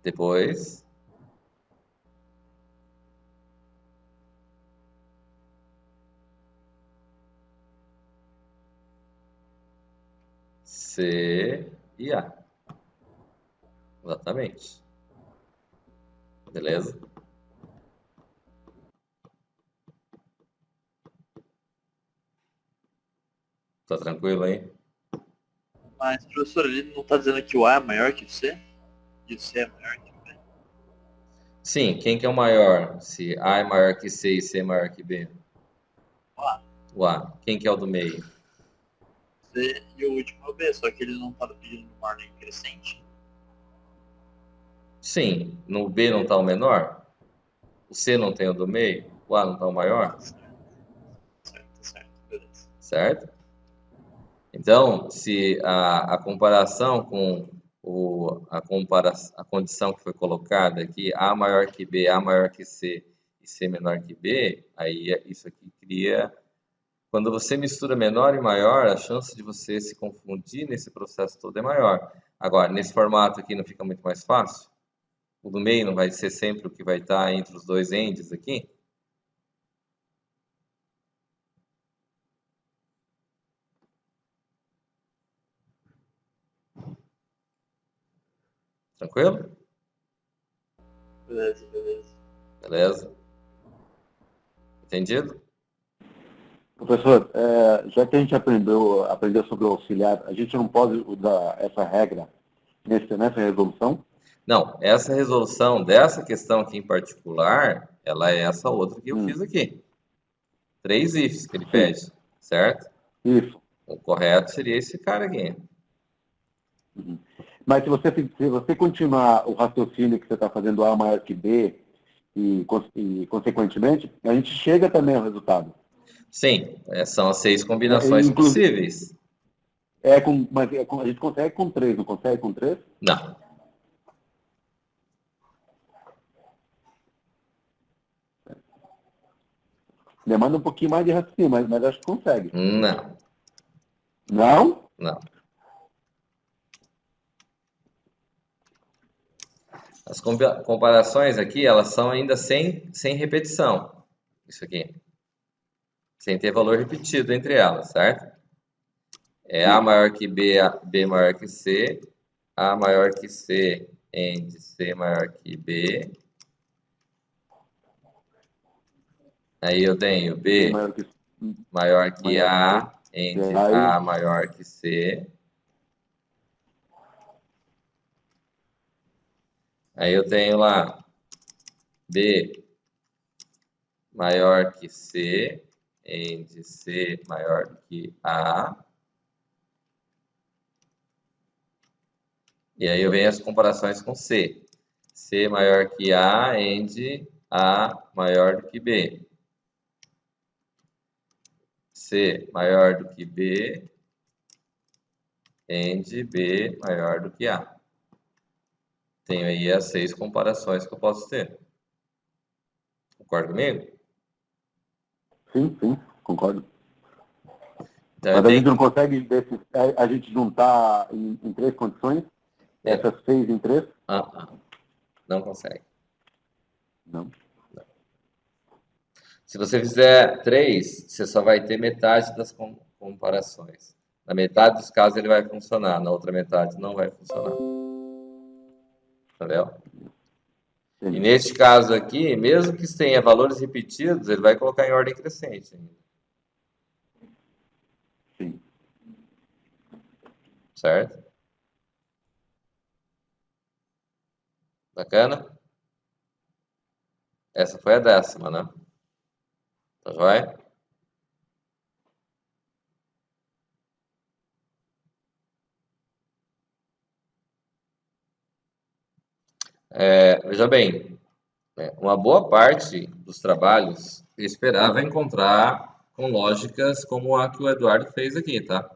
Depois. C e A. Exatamente. Beleza? Tá tranquilo aí? Mas, professor, ele não está dizendo que o A é maior que o C? E o C é maior que o B? Sim, quem que é o maior? Se A é maior que C e C é maior que B? O A. O A. Quem que é o do meio? C e o último é o B, só que ele não está pedindo uma ordem crescente. Sim, no B não está o menor? O C não tem o do meio? O A não está o maior? Certo, beleza. Certo? Então, se a comparação com a condição que foi colocada aqui, A maior que B, A maior que C e C menor que B, aí isso aqui cria... Quando você mistura menor e maior, a chance de você se confundir nesse processo todo é maior. Agora, nesse formato aqui não fica muito mais fácil? O do meio não vai ser sempre o que vai estar entre os dois endes aqui? Tranquilo? Beleza. Beleza? Entendido? Professor, já que a gente aprendeu sobre o auxiliar, a gente não pode usar essa regra nessa resolução? Não, essa resolução dessa questão aqui em particular, ela é essa outra que eu fiz aqui. 3 ifs que ele pede, certo? Isso. O correto seria esse cara aqui. Mas se você continuar o raciocínio que você está fazendo A maior que B e, consequentemente, a gente chega também ao resultado. Sim, são as 6 combinações possíveis. Mas a gente consegue com 3, não consegue com 3? Não. Demanda um pouquinho mais de raciocínio, mas acho que consegue. Não. Não? Não. As comparações aqui, elas são ainda sem repetição. Isso aqui. Sem ter valor repetido entre elas, certo? É A maior que B, B maior que C, A maior que C, end C maior que B. Aí eu tenho B maior que A, end A maior que C. Aí eu tenho lá B maior que C, end C maior que A. E aí eu venho as comparações com C. C maior que A, end A maior do que B. C maior do que B, end B maior do que A. Tenho aí as 6 comparações que eu posso ter. Concorda comigo? Sim, concordo. Então, mas a gente não consegue, a gente juntar em 3 condições? Essas 6 em 3? Não consegue. Não. Se você fizer 3, você só vai ter metade das comparações. Na metade dos casos ele vai funcionar, na outra metade não vai funcionar. Entendeu? Sim. E neste caso aqui, mesmo que tenha valores repetidos, ele vai colocar em ordem crescente ainda. Sim. Certo? Bacana? Essa foi a 10ª, né? Tá joia? Veja bem, uma boa parte dos trabalhos eu esperava encontrar com lógicas como a que o Eduardo fez aqui, tá?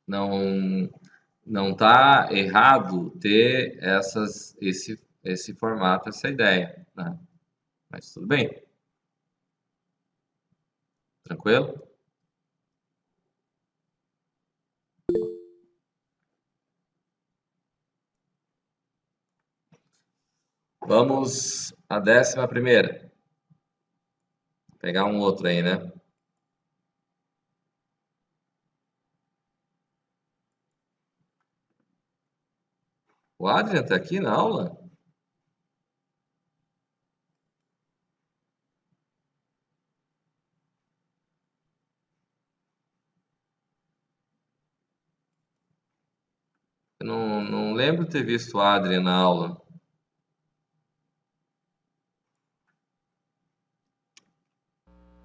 Não tá errado ter esse formato, essa ideia, né? Mas tudo bem. Tranquilo? Vamos à 11ª. Vou pegar um outro aí, né? O Adrian tá aqui na aula? Eu não lembro ter visto o Adrian na aula.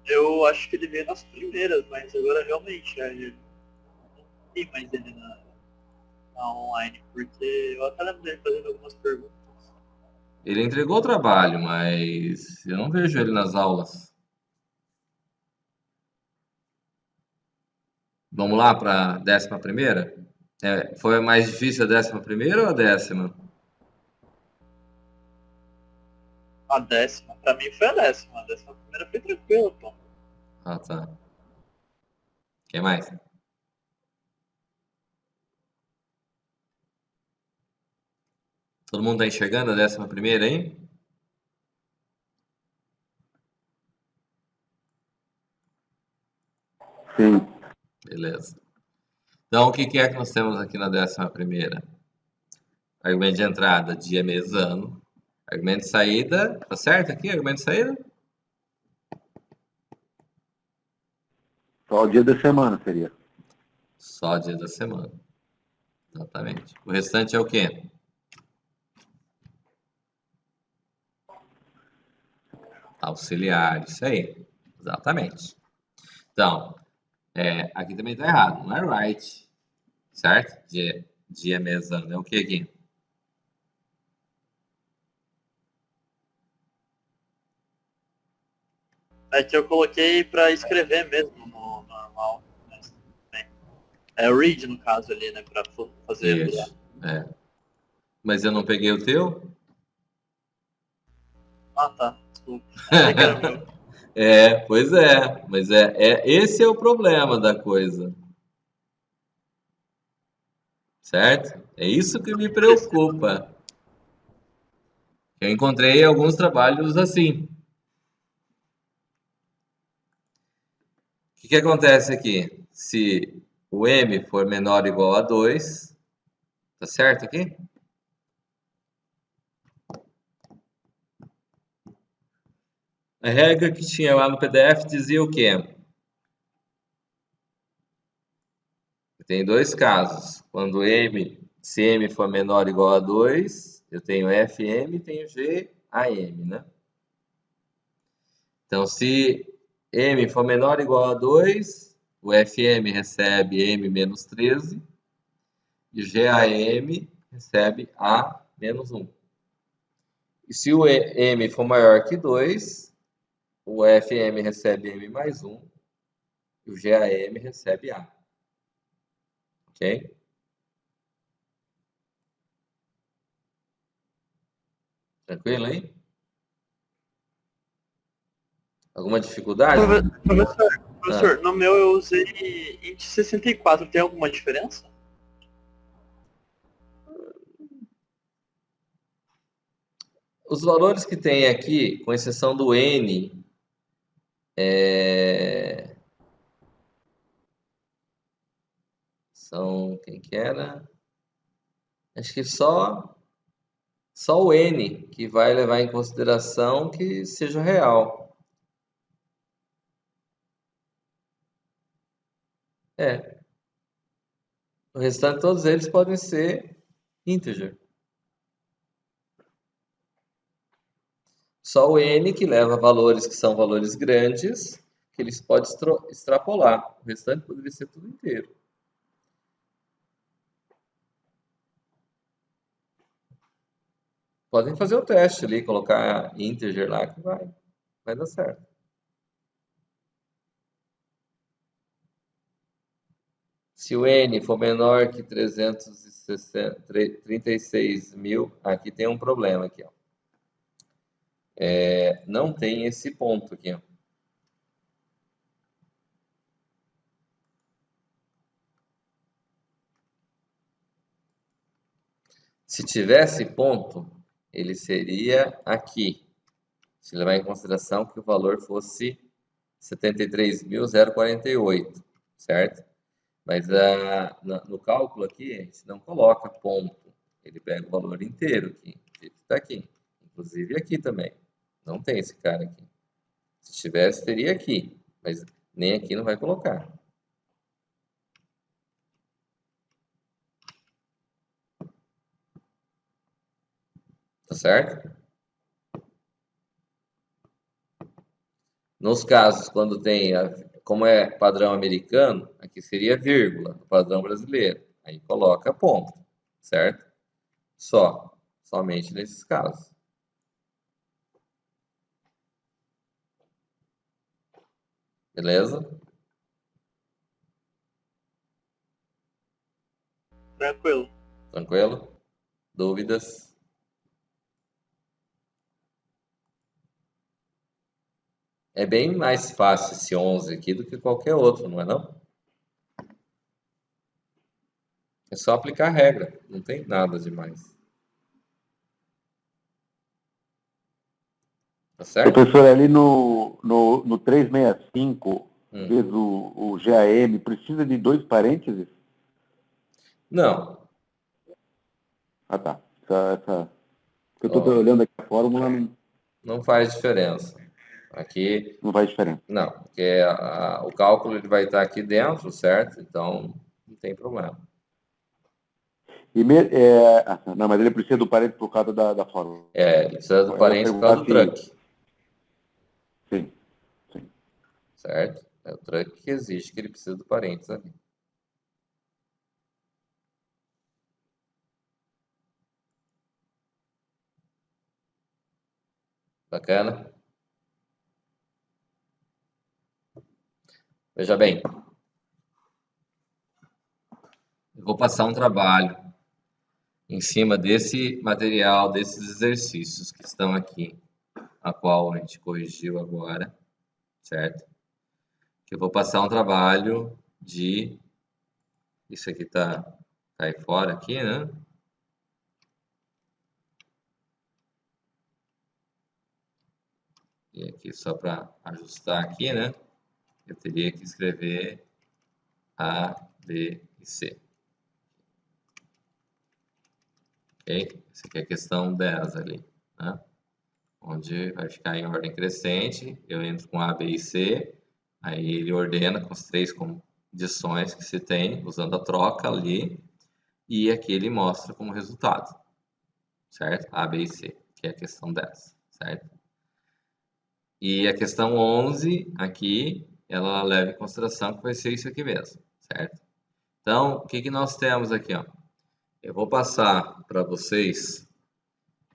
Eu acho que ele veio nas primeiras, mas agora realmente não tem mais ele na online, porque eu até lembro dele fazendo algumas perguntas. Ele entregou o trabalho, mas eu não vejo ele nas aulas. Vamos lá para a 11ª? Foi mais difícil a 11ª ou a 10ª? A 10ª, pra mim foi a 10ª. A 11ª foi tranquila, pô. Ah, tá. Quem mais? Todo mundo tá enxergando a 11ª, hein? Sim. Beleza. Então, o que é que nós temos aqui na 11ª? Argumento de entrada, dia, mês, ano. Argumento de saída, tá certo aqui? Argumento de saída? Só o dia da semana seria. Só dia da semana. Exatamente. O restante é o quê? Auxiliar, isso aí. Exatamente. Então, aqui também tá errado, não é right. Certo? Dia, mês, ano. É o que aqui? É que eu coloquei pra escrever mesmo no normal. Mas, bem, é o read no caso ali, né? Pra fazer ler. Isso. Mas eu não peguei o teu? Ah, tá. Desculpa. Achei que era o meu. Pois é. Mas esse é o problema da coisa. Certo? É isso que me preocupa. Eu encontrei alguns trabalhos assim. O que acontece aqui? Se o m for menor ou igual a 2, tá certo aqui? A regra que tinha lá no PDF dizia o quê? Tem dois casos. Quando se m for menor ou igual a 2, eu tenho fm e tenho GAM, né? Então, se m for menor ou igual a 2, o fm recebe m menos 13 e o GAM recebe a menos 1. E se o m for maior que 2, o fm recebe m mais 1 e o GAM recebe a. Ok? Tranquilo, hein? Alguma dificuldade? Professor, no meu eu usei int 64. Tem alguma diferença? Os valores que tem aqui, com exceção do n, são, quem que era? Acho que só o n que vai levar em consideração que seja real. O restante, todos eles podem ser integer. Só o n que leva valores que são valores grandes, que eles podem extrapolar. O restante poderia ser tudo inteiro. Podem fazer o teste ali, colocar integer lá que vai dar certo. Se o n for menor que 336 mil, aqui tem um problema aqui, ó. Não tem esse ponto aqui, ó. Se tivesse ponto, ele seria aqui. Se levar em consideração que o valor fosse 73.048, certo? Mas no cálculo aqui, a gente não coloca ponto. Ele pega o valor inteiro aqui, que está aqui. Inclusive aqui também. Não tem esse cara aqui. Se tivesse, teria aqui. Mas nem aqui não vai colocar. Tá certo? Nos casos, quando tem, como é padrão americano, aqui seria vírgula, padrão brasileiro. Aí coloca ponto, certo? Somente nesses casos. Beleza? Tranquilo. Tranquilo? Dúvidas? É bem mais fácil esse 11 aqui do que qualquer outro, não é não? É só aplicar a regra, não tem nada demais. Tá certo? Professor, ali no 365, Hum. vezes o GAM, precisa de 2 parênteses? Não. Ah, tá. Eu estou olhando aqui a fórmula, Não faz diferença. Aqui, não faz diferença. não, porque o cálculo ele vai estar aqui dentro, certo? Então, não tem problema. Não, mas ele precisa do parênteses por causa da fórmula. Ele precisa do Eu ia parênteses por causa do perguntar truck, Sim. certo? É o truck que exige que ele precisa do parênteses ali. Bacana? Veja bem, eu vou passar um trabalho em cima desse material, desses exercícios que estão aqui, a qual a gente corrigiu agora, certo? Que eu vou passar um trabalho de... Isso aqui tá aí fora aqui, né? E aqui só para ajustar aqui, né? Eu teria que escrever A, B e C. Ok? Essa aqui é a questão 10 ali, né? Onde vai ficar em ordem crescente, eu entro com A, B e C, aí ele ordena com as 3 condições que se tem, usando a troca ali, e aqui ele mostra como resultado, certo? A, B e C, que é a questão 10, certo? E a questão 11 aqui, ela leva em consideração que vai ser isso aqui mesmo, certo? Então, o que nós temos aqui, ó? Eu vou passar para vocês,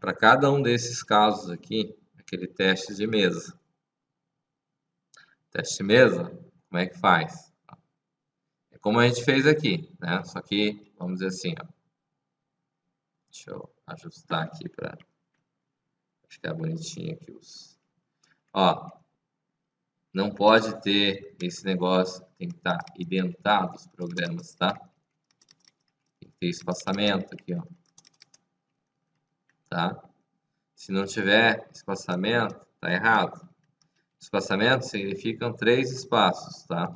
para cada um desses casos aqui, aquele teste de mesa. Teste de mesa, como é que faz? É como a gente fez aqui, né? Só que, vamos dizer assim, ó. Deixa eu ajustar aqui para ficar bonitinho aqui os... Ó, não pode ter esse negócio, tem que estar identado os programas, tá? Tem que ter espaçamento aqui, ó. Tá? Se não tiver espaçamento, tá errado. Espaçamento significam 3 espaços, tá?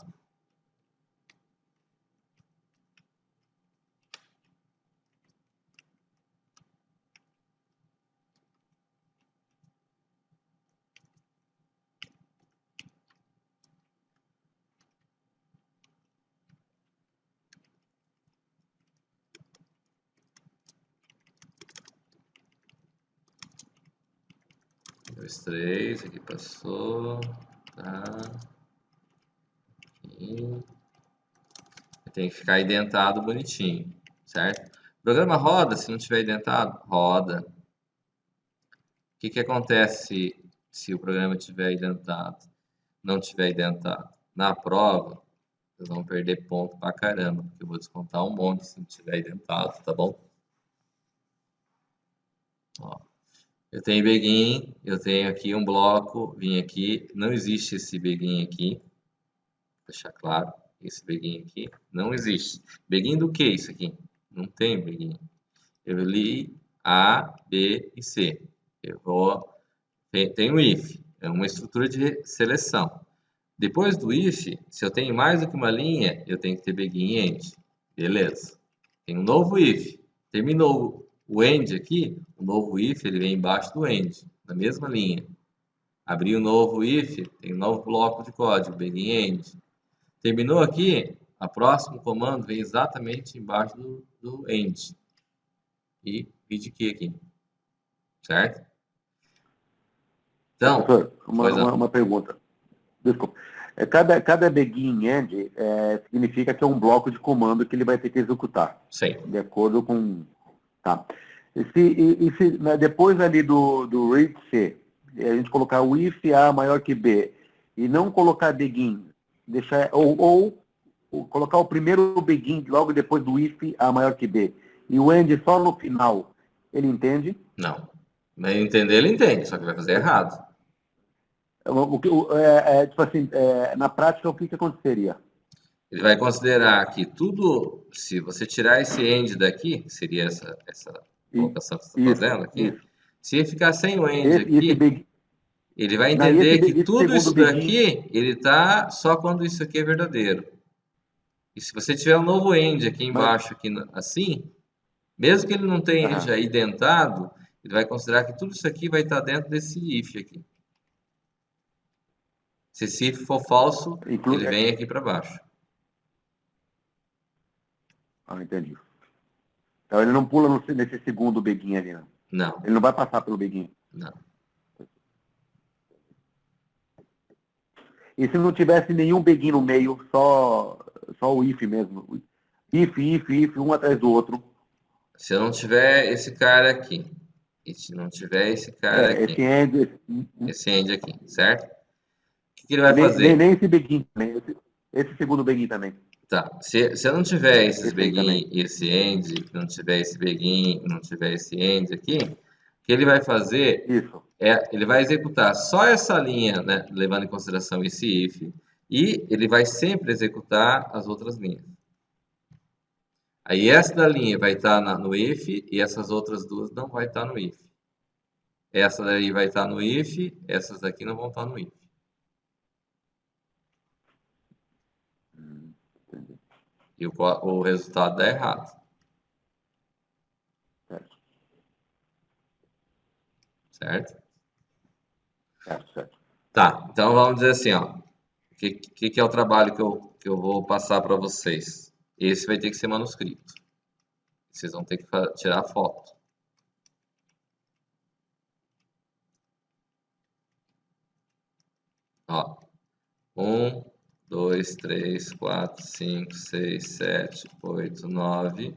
Dois, 3, aqui passou, tá? Aqui. Tem que ficar identado bonitinho, certo? O programa roda, se não tiver identado, roda. O que acontece se o programa tiver identado? Não tiver identado? Na prova, vocês vão perder ponto pra caramba, porque eu vou descontar um monte se não tiver identado, tá bom? Ó. Eu tenho begin, eu tenho aqui um bloco, vim aqui, não existe esse begin aqui, vou deixar claro, esse begin aqui não existe. Begin do que isso aqui? Não tem begin. Eu li A, B e C. Tem o if, é uma estrutura de seleção. Depois do if, se eu tenho mais do que uma linha, eu tenho que ter begin e end. Beleza. Tem um novo if. Terminou o end aqui, o novo if ele vem embaixo do end, na mesma linha. Abri o novo if, tem um novo bloco de código, begin end. Terminou aqui, o próximo comando vem exatamente embaixo do end. E vídeo aqui, certo? Então, professor, uma pergunta. Desculpa. Cada begin end significa que é um bloco de comando que ele vai ter que executar. Sim. De acordo com... Tá. Depois ali do read C, a gente colocar o if A maior que B e não colocar begin, deixar, ou colocar o primeiro begin logo depois do if A maior que B e o end só no final, ele entende? Não. Mas entender, ele entende, só que vai fazer errado. Tipo assim, na prática, o que aconteceria? Ele vai considerar que tudo, se você tirar esse end daqui, que seria essa colocação que você está fazendo aqui, Isso. se ficar sem o end Esse aqui, begin, ele vai não, entender esse que tudo segundo isso begin- daqui, ele tá só quando isso aqui é verdadeiro. E se você tiver um novo end aqui embaixo, aqui assim, mesmo que ele não tenha já identado, ele vai considerar que tudo isso aqui vai estar dentro desse if aqui. Se esse if for falso, ele vem aqui para baixo. Entendi. Então ele não pula nesse segundo begin ali, não. Não, Ele não vai passar pelo begin. não. E se não tivesse nenhum begin no meio, só o if mesmo? If, um atrás do outro. Se eu não tiver esse cara aqui, e se não tiver esse cara aqui, esse end aqui, certo? O que ele vai fazer? Nem esse begin também, esse segundo begin também. Tá, se eu não tiver esses begin e esse end, não tiver esse begin, não tiver esse end aqui, o que ele vai fazer ele vai executar só essa linha, né, levando em consideração esse if, e ele vai sempre executar as outras linhas. Aí essa da linha vai estar no if e essas outras duas não vai estar no if. Essa daí vai estar no if, essas daqui não vão estar no if. E o resultado dá errado. Certo? Certo. Tá, então vamos dizer assim, ó. O que é o trabalho que eu vou passar para vocês? Esse vai ter que ser manuscrito. Vocês vão ter que tirar foto. Ó. 1, 2, 3, 4, 5, 6, 7, 8, 9.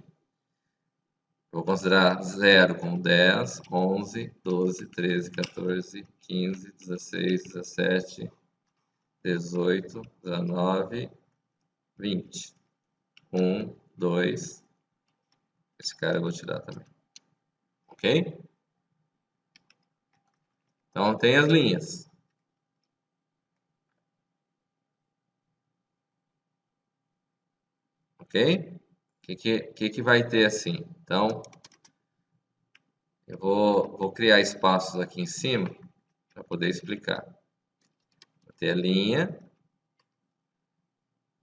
Vou considerar 0 como 10, 11, 12, 13, 14, 15, 16, 17, 18, 19, 20. 1, 2. Esse cara eu vou tirar também. Ok? Então tem as linhas. Ok? O que vai ter assim? Então, eu vou criar espaços aqui em cima para poder explicar. Vou ter a linha,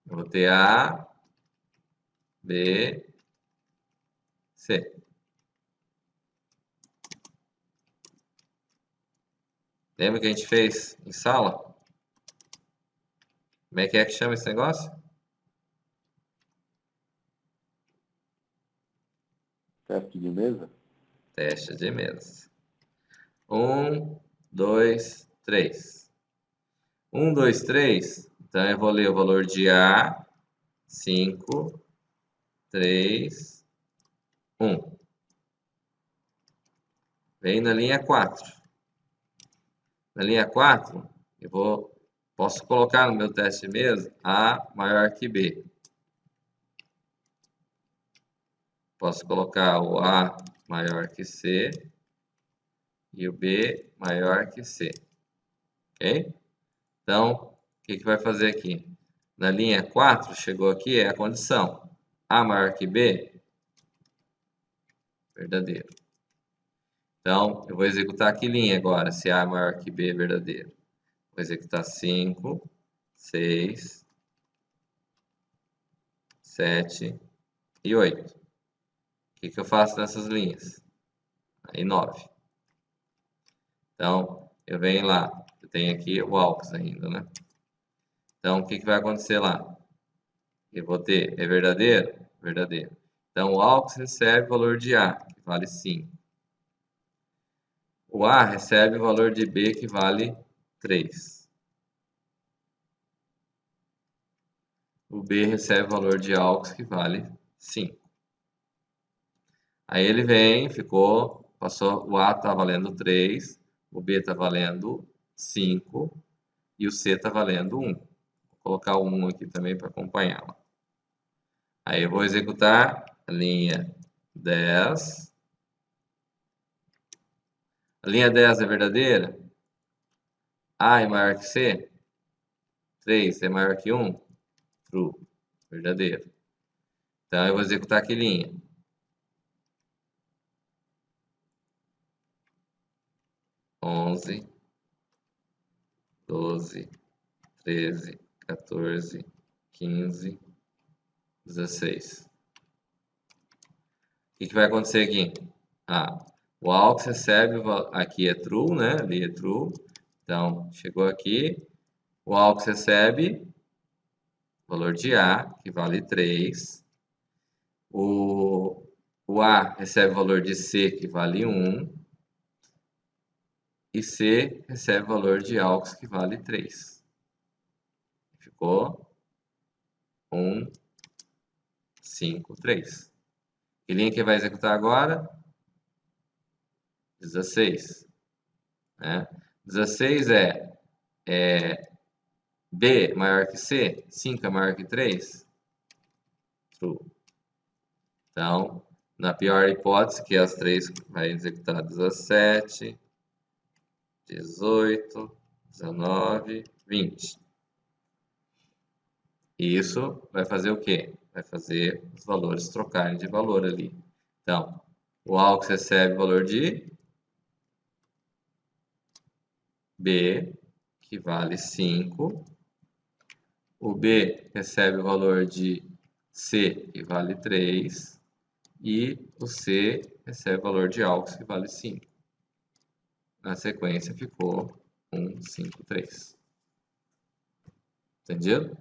vou ter A, B, C. Lembra que a gente fez em sala? Como é que chama esse negócio? Teste de mesa? Teste de mesa. 1, 2, 3. 1, 2, 3. Então eu vou ler o valor de A, 5, 3, 1. Vem na linha 4. Na linha 4, posso colocar no meu teste de mesa A maior que B. Posso colocar o A maior que C e o B maior que C. Ok? Então, o que vai fazer aqui? Na linha 4, chegou aqui, é a condição. A maior que B, verdadeiro. Então, eu vou executar que linha agora, se A é maior que B é verdadeiro. Vou executar 5, 6, 7 e 8. O que eu faço nessas linhas? Aí 9. Então, eu venho lá. Eu tenho aqui o AUX ainda, né? Então, o que vai acontecer lá? Eu vou ter, é verdadeiro? Verdadeiro. Então, o AUX recebe o valor de A, que vale 5. O A recebe o valor de B, que vale 3. O B recebe o valor de AUX, que vale 5. Aí ele vem, passou, o A está valendo 3, o B está valendo 5 e o C está valendo 1. Vou colocar o 1 aqui também para acompanhar. Aí eu vou executar a linha 10. A linha 10 é verdadeira? A é maior que C? 3 é maior que 1? True. Verdadeiro. Então eu vou executar que linha? 11, 12, 13, 14, 15, 16. O que vai acontecer aqui? O AUX recebe, aqui é true, né? Ali é true. Então, chegou aqui, o AUX recebe o valor de A, que vale 3. O A recebe o valor de C, que vale 1. E C recebe o valor de AUX, que vale 3. Ficou 1, 5, 3. Que linha que vai executar agora? 16. Né? 16 é B maior que C? 5 é maior que 3? True. Então, na pior hipótese, que as 3 vai executar 17, 18, 19, 20. E isso vai fazer o quê? Vai fazer os valores trocarem de valor ali. Então, o AUX recebe o valor de B, que vale 5. O B recebe o valor de C, que vale 3. E o C recebe o valor de AUX, que vale 5. Na sequência ficou 1, 5, 3. Entendido?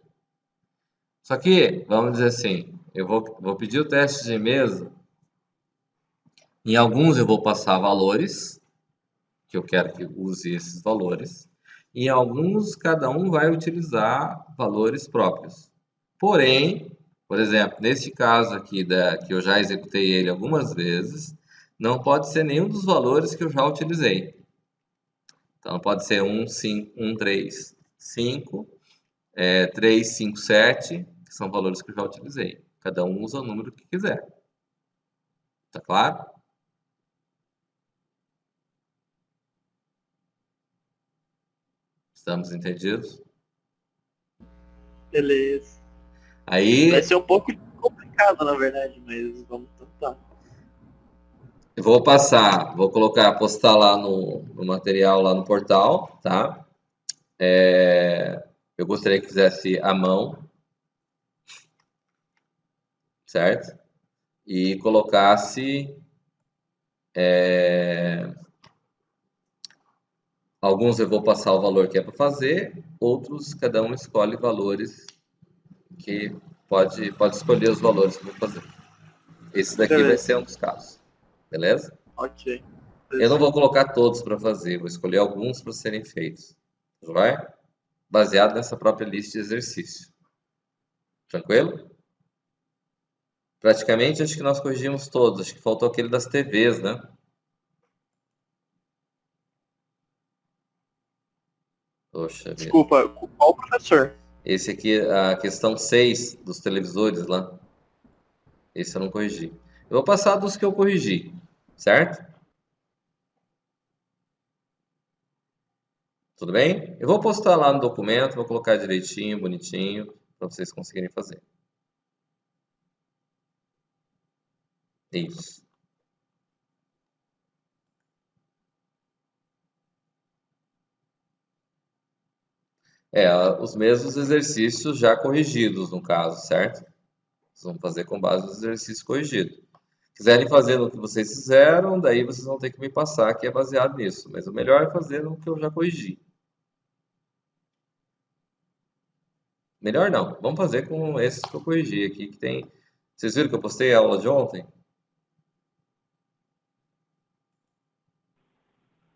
Só que, vamos dizer assim, eu vou pedir o teste de mesa. Em alguns eu vou passar valores, que eu quero que use esses valores. Em alguns, cada um vai utilizar valores próprios. Porém, por exemplo, neste caso aqui, que eu já executei ele algumas vezes, não pode ser nenhum dos valores que eu já utilizei. Então, pode ser 1, 5, 1, 3, 5, 3, 5, 7, que são valores que eu já utilizei. Cada um usa o número que quiser. Tá claro? Estamos entendidos? Beleza. Aí, Vai ser um pouco complicado, na verdade, mas vamos tentar. eu vou postar lá no material, lá no portal, tá? Eu gostaria que fizesse à mão, certo? E colocasse alguns eu vou passar o valor que é para fazer, outros cada um escolhe valores que pode escolher os valores que eu vou fazer. Esse daqui vai Beleza. ser um dos casos, beleza? Ok. Eu não vou colocar todos para fazer, vou escolher alguns para serem feitos, vai? Baseado nessa própria lista de exercício. Tranquilo? Praticamente acho que nós corrigimos todos, acho que faltou aquele das TVs, né? Poxa vida. Desculpa, qual professor? Esse aqui, a questão 6 dos televisores lá. Esse eu não corrigi. Eu vou passar dos que eu corrigi, certo? Tudo bem? Eu vou postar lá no documento, vou colocar direitinho, bonitinho, para vocês conseguirem fazer. Isso. Os mesmos exercícios já corrigidos, no caso, certo? Vocês vão fazer com base nos exercícios corrigidos. Quiserem fazer no que vocês fizeram, daí vocês vão ter que me passar, que é baseado nisso. Mas o melhor é fazer no que eu já corrigi. Melhor não. Vamos fazer com esses que eu corrigi aqui, que tem... Vocês viram que eu postei a aula de ontem?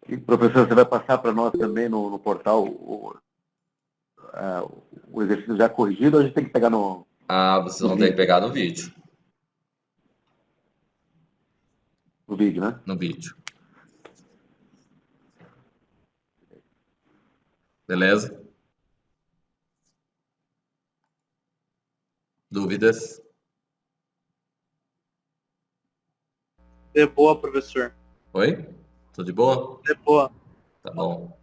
E, professor, você vai passar para nós também no portal o exercício já corrigido ou a gente tem que pegar no... Vocês vão ter que pegar no vídeo. No vídeo, né? No vídeo. Beleza? Dúvidas? De boa, professor. Oi? Tudo de boa? De boa. Tá bom.